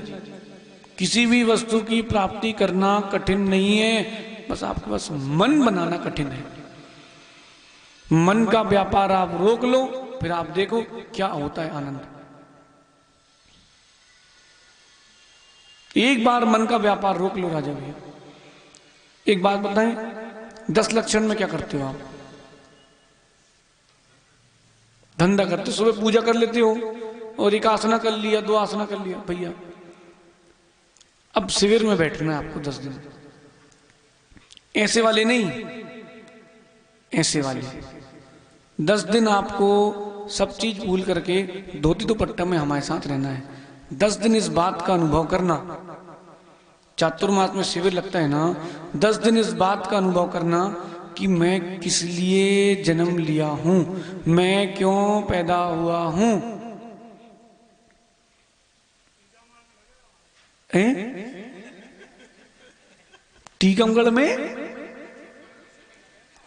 किसी भी वस्तु की प्राप्ति करना कठिन नहीं है, बस आपके पास मन बनाना कठिन है। मन का व्यापार आप रोक लो, फिर आप देखो क्या होता है आनंद। एक बार मन का व्यापार रोक लो राजा भैया। एक बात बताएं, 10 लक्षण में क्या करते हो आप? धंधा करते हो, सुबह पूजा कर लेते हो और एक आसना कर लिया, 2 आसना कर लिया। भैया अब शिविर में बैठना है आपको 10 दिन। ऐसे वाले नहीं, ऐसे वाले 10 दिन आपको सब चीज भूल करके धोती दुपट्टा में हमारे साथ रहना है। 10 दिन इस बात का अनुभव करना। चातुर्मास में शिविर लगता है ना, 10 दिन इस बात का अनुभव करना कि मैं किस लिए जन्म लिया हूं, मैं क्यों पैदा हुआ हूं। टीकमगढ़ में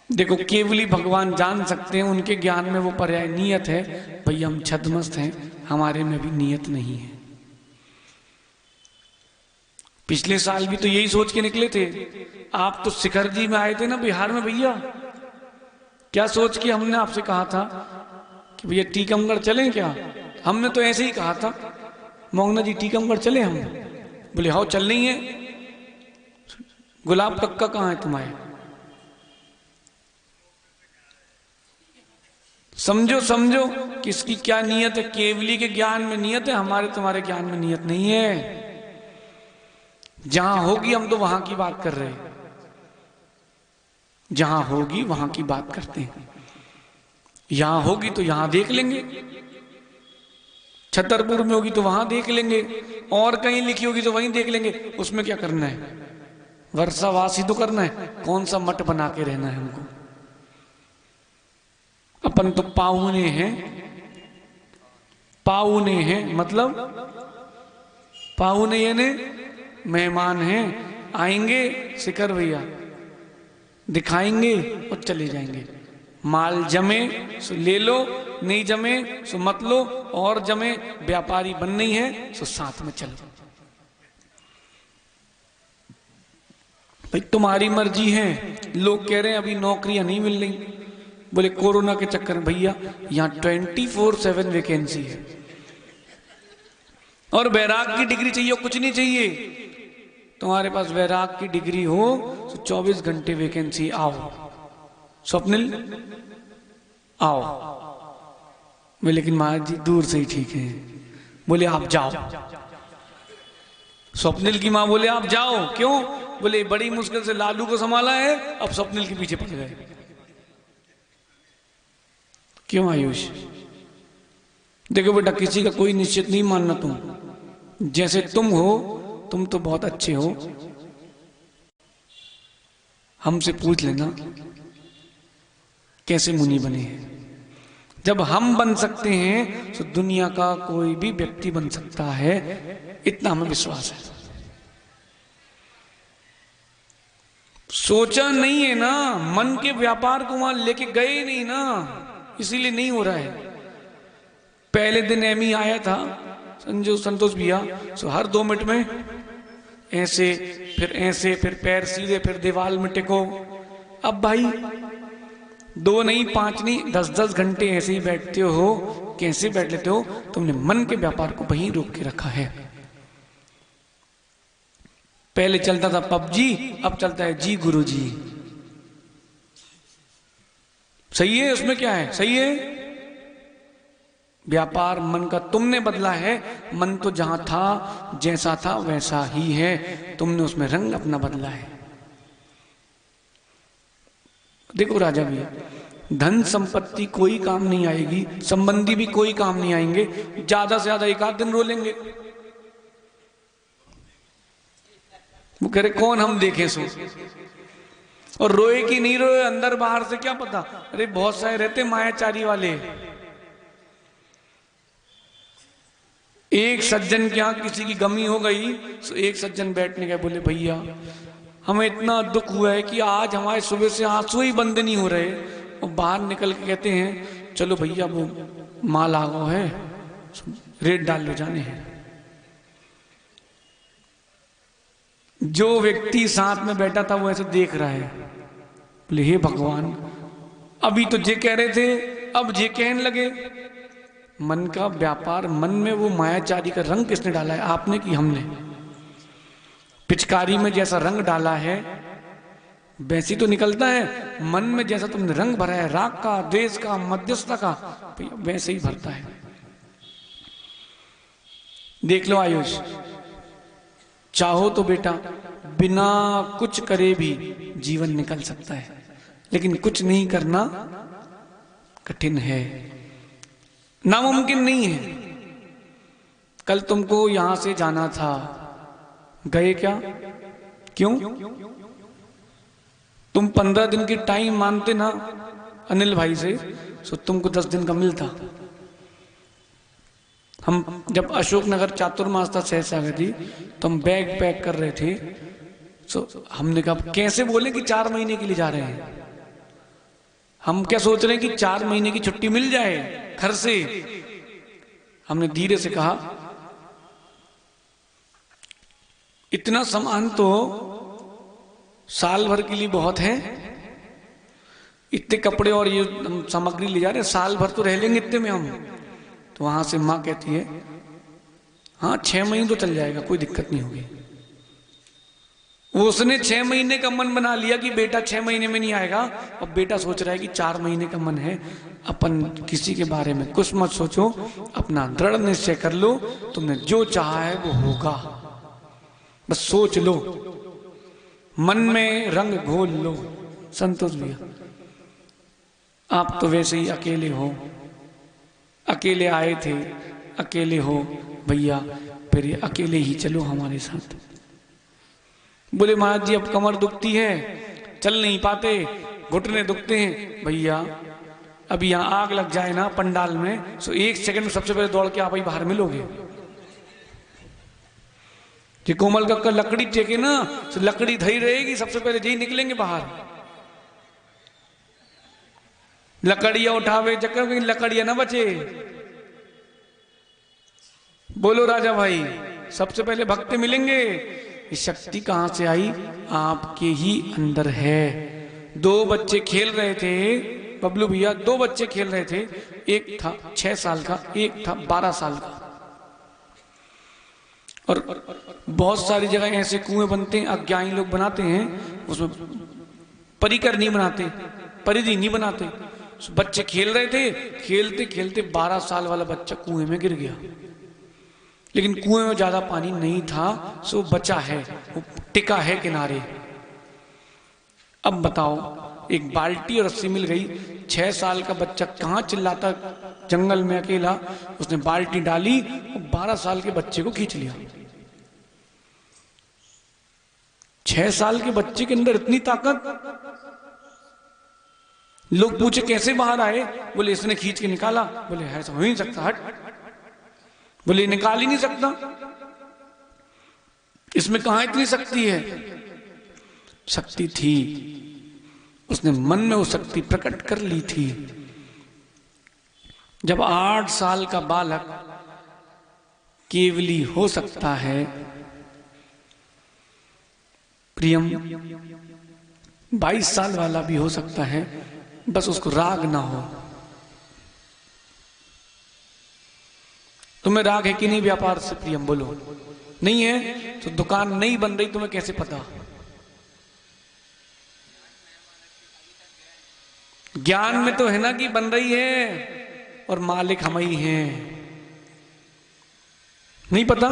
देखो, केवली भगवान जान सकते हैं, उनके ज्ञान में वो पर्याय नियत है। भैया हम छद्मस्त हैं, हमारे में भी नियत नहीं है। पिछले साल भी तो यही सोच के निकले थे। आप तो शिखर जी में आए थे ना बिहार में भैया, क्या सोच के हमने आपसे कहा था कि भैया टीकमगढ़ चलें क्या? हमने तो ऐसे ही कहा था, मोहना जी टीकमगढ़ चले हम? बोले हाँ चल नहीं है। गुलाब कक्का कहाँ है तुम्हारे? समझो समझो किसकी क्या नियत है। केवली के ज्ञान में नियत है, हमारे तुम्हारे ज्ञान में नियत नहीं है। जहां होगी हम तो वहां की बात कर रहे हैं, जहां होगी वहां की बात करते हैं। यहां होगी तो यहां देख लेंगे, छतरपुर में होगी तो वहां देख लेंगे, और कहीं लिखी होगी तो वहीं देख लेंगे। उसमें क्या करना है? वर्षावासी तो करना है, कौन सा मठ बना के रहना है हमको? अपन तो पाहुने हैं, पाहुने हैं मतलब पाहुने यानी मेहमान हैं, आएंगे शिखर भैया, दिखाएंगे और चले जाएंगे। माल जमे सो ले लो, नहीं जमे सो मत लो, और जमे व्यापारी बननी है सो साथ में चलो। भाई तुम्हारी मर्जी है। लोग कह रहे हैं अभी नौकरियां नहीं मिल रही, बोले कोरोना के चक्कर में। भैया यहाँ 24/7 वैकेंसी है, और वैराग की डिग्री चाहिए, कुछ नहीं चाहिए। तुम्हारे पास वैराग की डिग्री हो तो 24 घंटे वैकेंसी। आओ स्वप्निल आओ। मैं लेकिन महाराज जी दूर से ही ठीक है, बोले आप जाओ। स्वप्निल की मां बोले आप जाओ, क्यों? बोले बड़ी मुश्किल से लालू को संभाला है, अब स्वप्निल के पीछे पड़ गए। क्यों आयुष? देखो बेटा, किसी का कोई निश्चित नहीं मानना। तुम जैसे तुम हो, तुम तो बहुत अच्छे हो। हमसे पूछ लेना कैसे मुनि बने हैं। जब हम बन सकते हैं तो दुनिया का कोई भी व्यक्ति बन सकता है, इतना हमें विश्वास है। सोचा नहीं है ना, मन के व्यापार को वहां लेके गए नहीं ना, इसीलिए नहीं हो रहा है। पहले दिन एमी आया था संतोष भैया, सो हर 2 मिनट में ऐसे, फिर पैर सीधे, फिर दीवार में टिको। अब भाई 2 नहीं, 5 नहीं, 10-10 घंटे ऐसे ही बैठते हो। कैसे बैठ लेते हो? तुमने मन के व्यापार को वहीं रोक के रखा है। पहले चलता था पबजी, अब चलता है जी गुरुजी। सही है? उसमें क्या है? सही है। व्यापार मन का तुमने बदला है। मन तो जहां था, जैसा था वैसा ही है, तुमने उसमें रंग अपना बदला है। देखो राजा भैया, धन संपत्ति कोई काम नहीं आएगी, संबंधी भी कोई काम नहीं आएंगे, ज्यादा से ज्यादा 1 आध दिन रो लेंगे। वो कह रहे कौन हम देखे सो, और रोए कि नहीं रोए अंदर बाहर से क्या पता। अरे बहुत सारे रहते मायाचारी वाले। एक सज्जन के यहां किसी की गमी हो गई, तो एक सज्जन बैठने गए, बोले भैया हमें इतना दुख हुआ है कि आज हमारे सुबह से आंसू ही बंद नहीं हो रहे। और बाहर निकल के कहते हैं चलो भैया वो माल आ गया है, रेट डाल लो जाने हैं। जो व्यक्ति साथ में बैठा था वो ऐसे देख रहा है, बोले हे भगवान, अभी तो जे कह रहे थे, अब जे कहने लगे। मन का व्यापार, मन में वो मायाचारी का रंग किसने डाला है? आपने कि हमने? पिचकारी में जैसा रंग डाला है वैसी तो निकलता है। मन में जैसा तुमने रंग भरा है, राग का, द्वेष का, मध्यस्थता का, वैसे ही भरता है। देख लो आयुष, चाहो तो बेटा बिना कुछ करे भी जीवन निकल सकता है, लेकिन कुछ नहीं करना कठिन है, नामुमकिन नहीं है। कल तुमको यहां से जाना था, गए क्या? क्यों? तुम 15 दिन की टाइम मानते ना अनिल भाई से, तो तुमको 10 दिन का मिलता। हम जब अशोकनगर चातुर्मास्ता सहसागर थी, तो हम बैग पैक कर रहे थे, तो हमने कहा कैसे बोले कि 4 महीने के लिए जा रहे हैं। हम क्या सोच रहे हैं कि 4 महीने की छुट्टी मिल जाए घर से। हमने धीरे से कहा इतना सामान तो साल भर के लिए बहुत है, इतने कपड़े और ये सामग्री ले जा रहे हैं, साल भर तो रह लेंगे इतने में हम। तो वहां से माँ कहती है हाँ 6 महीने तो चल जाएगा, कोई दिक्कत नहीं होगी। उसने 6 महीने का मन बना लिया कि बेटा 6 महीने में नहीं आएगा, और बेटा सोच रहा है कि 4 महीने का मन है। अपन किसी के बारे में कुछ मत सोचो, अपना दृढ़ निश्चय कर लो, तुमने जो चाहा है वो होगा, बस सोच लो, मन में रंग घोल लो। संतोष भैया आप तो वैसे ही अकेले हो, अकेले आए थे, अकेले हो भैया, फिर ये अकेले ही चलो हमारे साथ। बोले महाराज जी अब कमर दुखती है, चल नहीं पाते, घुटने दुखते हैं। भैया अभी यहाँ आग लग जाए ना पंडाल में, तो 1 सेकंड में सबसे पहले दौड़ के आप ही बाहर मिलोगे। जी कोमल का लकड़ी टेके ना, तो लकड़ी धरी रहेगी, सबसे पहले जी निकलेंगे बाहर। लकड़ियां उठावे चक्कर में लकड़ियां ना बचे। बोलो राजा भाई, सबसे पहले भक्त मिलेंगे। ये शक्ति कहां से आई? आपके ही अंदर है। 2 बच्चे खेल रहे थे बबलू भैया, 2 बच्चे खेल रहे थे, एक था 6 साल का, एक था 12 साल का। और बहुत सारी जगह ऐसे कुएं बनते हैं, अज्ञानी लोग बनाते हैं, उसमें परिकर नहीं बनाते, परिधि नहीं बनाते। बच्चे खेल रहे थे, खेलते खेलते 12 साल वाला बच्चा कुएं में गिर गया। लेकिन कुएं में ज्यादा पानी नहीं था, सो बचा है, वो टिका है किनारे। अब बताओ, एक बाल्टी और रस्सी मिल गई, 6 साल का बच्चा कहां चिल्लाता जंगल में अकेला, उसने बाल्टी डाली और 12 साल के बच्चे को खींच लिया। 6 साल के बच्चे के अंदर इतनी ताकत। लोग पूछे कैसे बाहर आए, बोले इसने खींच के निकाला। बोले ऐसा हो ही नहीं सकता, हट। बोले निकाल ही नहीं सकता, इसमें कहां इतनी शक्ति है। शक्ति थी, उसने मन में वो शक्ति प्रकट कर ली थी। जब 8 साल का बालक केवली हो सकता है, प्रियम 22 साल वाला भी हो सकता है, बस उसको राग ना हो। तुम्हें राग है कि नहीं व्यापार से प्रियम, बोलो। नहीं है तो दुकान नहीं बन रही, तुम्हें कैसे पता। ज्ञान में तो है ना कि बन रही है और मालिक हम ही हैं। नहीं पता,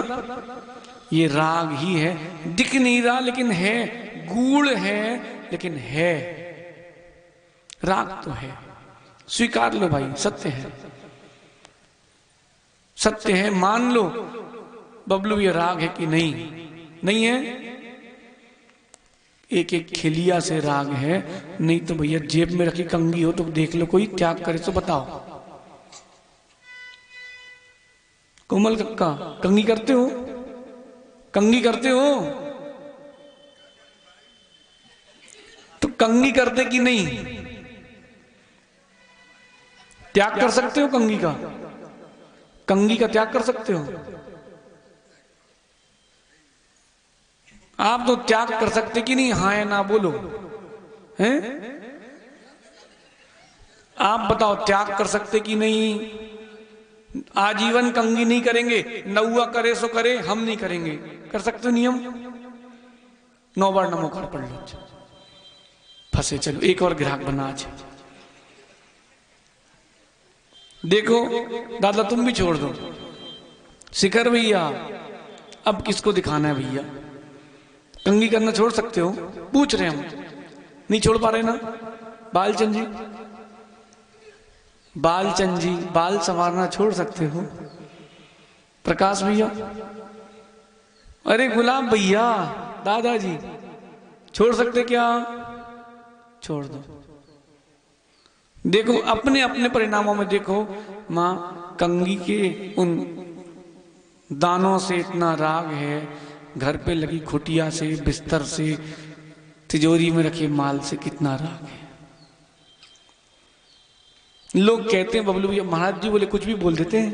ये राग ही है, दिख नहीं रहा लेकिन है, गूढ़ है लेकिन है। राग तो है, स्वीकार लो भाई, सत्य है, सत्य है, मान लो। बबलू ये राग है कि नहीं, नहीं है। एक एक खिलिया से राग है, नहीं तो भैया जेब में रखी कंगी हो तो देख लो, कोई त्याग करे तो बताओ। कोमल कक्का, कंगी करते हो, कंगी करते हो तो कंगी करते कि नहीं, त्याग कर सकते हो कंगी का, कंगी का त्याग कर सकते हो। आप तो त्याग कर सकते कि नहीं, हाँ या ना बोलो, हैं? आप बताओ, त्याग कर सकते कि नहीं। आजीवन कंगी नहीं करेंगे, नौवा करे सो करे, हम नहीं करेंगे। कर सकते हो नियम? 9 बार नमोकार पढ़ लो, फंसे। चलो एक और ग्राहक बना आज। देखो दादा तुम भी छोड़ दो, शिखर भैया अब किसको दिखाना है भैया। कंगी करना छोड़ सकते हो, पूछ रहे हम, नहीं छोड़ पा रहे ना। बालचंद जी, बालचंद जी बाल संवारना छोड़ सकते हो। प्रकाश भैया, अरे गुलाब भैया, दादाजी छोड़ सकते क्या? छोड़ दो। देखो अपने अपने परिणामों में देखो, मां कंगी के उन दानों से इतना राग है, घर पे लगी खुटिया से, बिस्तर से, तिजोरी में रखे माल से कितना राग है। लोग कहते हैं बबलू भैया, महाराज जी बोले कुछ भी बोल देते हैं।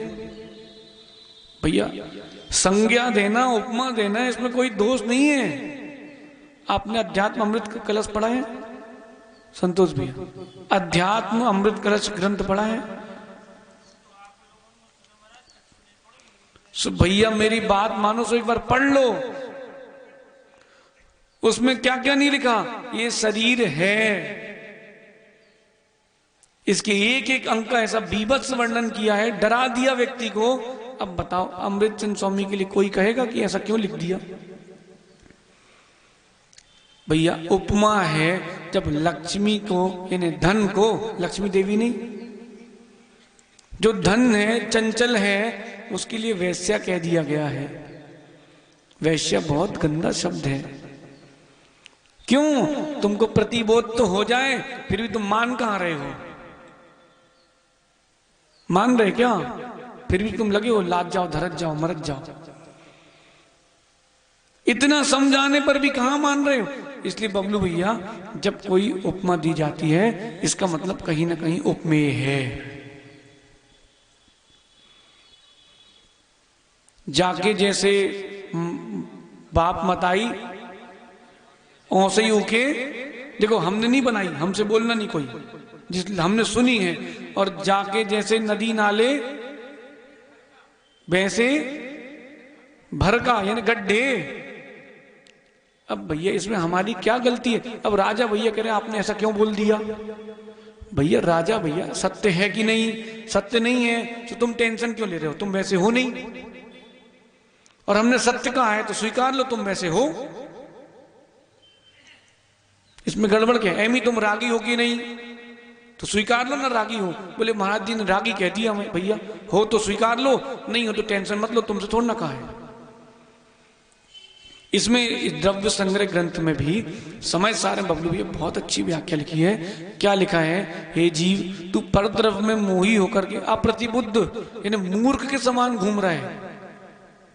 भैया संज्ञा देना, उपमा देना, इसमें कोई दोष नहीं है। आपने अध्यात्म अमृत का कलश पढ़ा है संतोष भैया? अध्यात्म अमृत कलश ग्रंथ पढ़ा है? सो भैया मेरी बात मानो, सो एक बार पढ़ लो। उसमें क्या क्या नहीं लिखा, ये शरीर है, इसके एक एक अंक का ऐसा बीभत्स वर्णन किया है, डरा दिया व्यक्ति को। अब बताओ अमृतचंद स्वामी के लिए कोई कहेगा कि ऐसा क्यों लिख दिया? भैया उपमा है, जब लक्ष्मी को यानी धन को, लक्ष्मी देवी नहीं, जो धन है चंचल है, उसके लिए वैश्या कह दिया गया है। वैश्या बहुत गंदा शब्द है। क्यों? तुमको प्रतिबोध तो हो जाए, फिर भी तुम मान कहां रहे हो? मान रहे क्या? फिर भी तुम लगे हो लाज जाओ, धरत जाओ, मरत जाओ। इतना समझाने पर भी कहां मान रहे हो? इसलिए बबलू भैया जब कोई उपमा दी जाती है, इसका मतलब कहीं ना कहीं उपमेय है। जाके जैसे बाप मताई औसे ही उके, देखो हमने नहीं बनाई, हमसे बोलना नहीं कोई, जिस हमने सुनी है। और जाके जैसे नदी नाले वैसे भरका यानी गड्ढे। अब भैया इसमें हमारी क्या गलती है? अब राजा भैया कह रहे हैं आपने ऐसा क्यों बोल दिया? भैया राजा भैया सत्य है कि नहीं? सत्य नहीं है तो तुम टेंशन क्यों ले रहे हो? तुम वैसे हो नहीं। और हमने सत्य कहा है तो स्वीकार लो तुम वैसे हो। इसमें गड़बड़ क्या है? एमी तुम रागी हो कि नहीं तो स्वीकार लो ना रागी हो। बोले महाराज जी ने रागी कह दिया हमें। भैया हो तो स्वीकार लो, नहीं हो तो टेंशन मत लो, तुमसे थोड़ा ना कहा है। इसमें इस द्रव्य संग्रह ग्रंथ में भी समय सारे बबलू भैया बहुत अच्छी व्याख्या लिखी है। क्या लिखा है? हे जीव तू परद्रव्य में मोही होकर के अप्रतिबुद्ध यानी मूर्ख के समान घूम रहा है।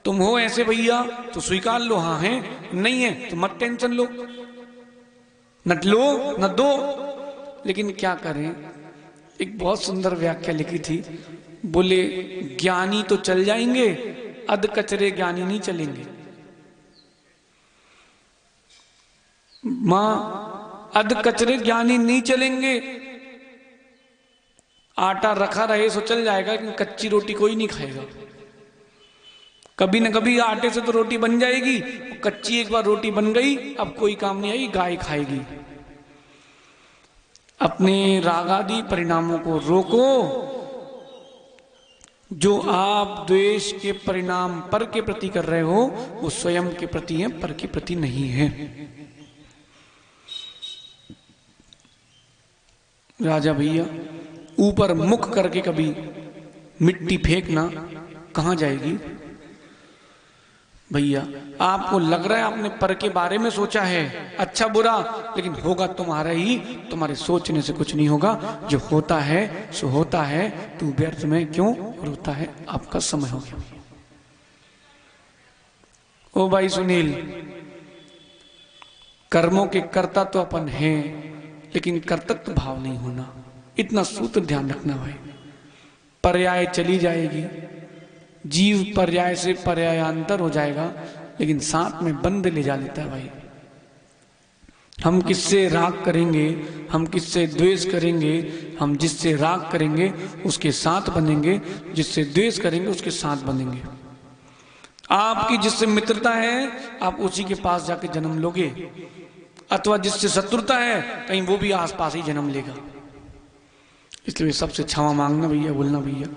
तुम हो ऐसे भैया तो स्वीकार लो, हाँ है, नहीं है तो मत टेंशन लो, न लो न दो। लेकिन क्या करें? एक बहुत सुंदर व्याख्या लिखी थी। बोले ज्ञानी तो चल जाएंगे, अध कचरे ज्ञानी नहीं चलेंगे। मां अध कचरे ज्ञानी नहीं चलेंगे। आटा रखा रहे सो चल जाएगा, लेकिन कच्ची रोटी कोई नहीं खाएगा। कभी न कभी आटे से तो रोटी बन जाएगी, कच्ची एक बार रोटी बन गई अब कोई काम नहीं आएगी, गाय खाएगी। अपने रागादि परिणामों को रोको। जो आप द्वेष के परिणाम पर के प्रति कर रहे हो वो स्वयं के प्रति है, पर के प्रति नहीं है। राजा भैया ऊपर मुख करके कभी मिट्टी फेंकना कहां जाएगी? भैया आपको लग रहा है आपने पर के बारे में सोचा है अच्छा बुरा, लेकिन होगा तुम्हारा ही, तुम्हारे सोचने से कुछ नहीं होगा। जो होता है सो होता है, तू व्यर्थ में क्यों रोता है? आपका समय हो गया। ओ भाई सुनील, कर्मों के कर्ता तो अपन हैं, लेकिन कर्तृत्व भाव नहीं होना। इतना सूत्र ध्यान रखना भाई। पर्याय चली जाएगी, जीव पर्याय से पर्यायांतर हो जाएगा, लेकिन साथ में बंद ले जा लेता है भाई। हम किससे राग करेंगे, हम किससे द्वेष करेंगे? हम जिससे राग करेंगे उसके साथ बनेंगे, जिससे द्वेष करेंगे उसके साथ बनेंगे। आपकी जिससे मित्रता है आप उसी के पास जाके जन्म लोगे, अथवा जिससे शत्रुता है कहीं वो भी आसपास ही जन्म लेगा। इसलिए सबसे क्षमा मांगना भैया, बोलना भैया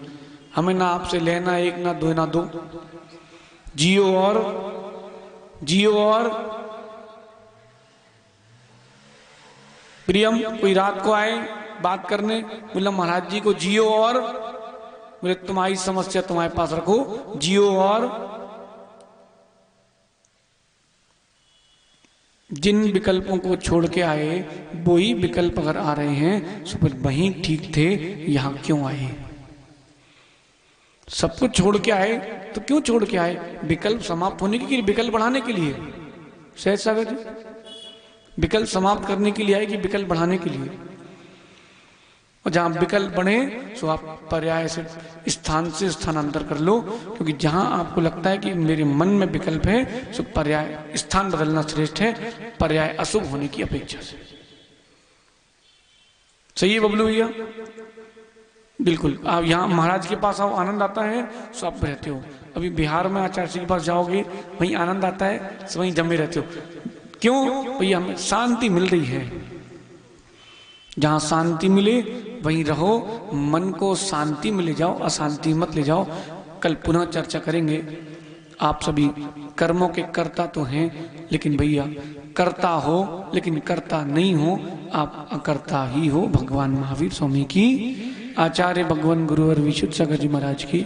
हमें ना आपसे लेना एक ना दो ना दो, जियो और प्रियम। कोई रात को आए बात करने, बोला महाराज जी को जियो और, बोले तुम्हारी समस्या तुम्हारे पास रखो, जियो और। जिन विकल्पों को छोड़ के आए वो ही विकल्प अगर आ रहे हैं तो फिर वहीं ठीक थे, यहां क्यों आए? सब कुछ छोड़ के आए तो क्यों छोड़ के आए? विकल्प समाप्त होने के लिए, विकल्प बढ़ाने के लिए। सहज सागर जी, विकल्प समाप्त करने के लिए आए कि विकल्प बढ़ाने के लिए? और जहां विकल्प बढ़े सो आप पर्याय से स्थान से स्थानांतर कर लो, क्योंकि जहां आपको लगता है कि मेरे मन में विकल्प है सो पर्याय स्थान बदलना श्रेष्ठ है, पर्याय अशुभ होने की अपेक्षा से। सही है बबलू भैया? बिल्कुल। आप यहाँ महाराज के पास आओ, आनंद आता है सो आप रहते हो। अभी बिहार में आचार्य जी के पास जाओगे वहीं आनंद आता है सो वहीं जमे रहते हो। क्यों भैया? हमें शांति मिल रही है। जहां शांति मिले वहीं रहो, मन को शांति में ले जाओ, अशांति मत ले जाओ। कल पुनः चर्चा करेंगे। आप सभी कर्मों के कर्ता तो हैं, लेकिन भैया कर्ता हो लेकिन कर्ता नहीं हो, आप अकर्ता ही हो। भगवान महावीर स्वामी की, आचार्य भगवान गुरुवर विशुद्ध सागर जी महाराज की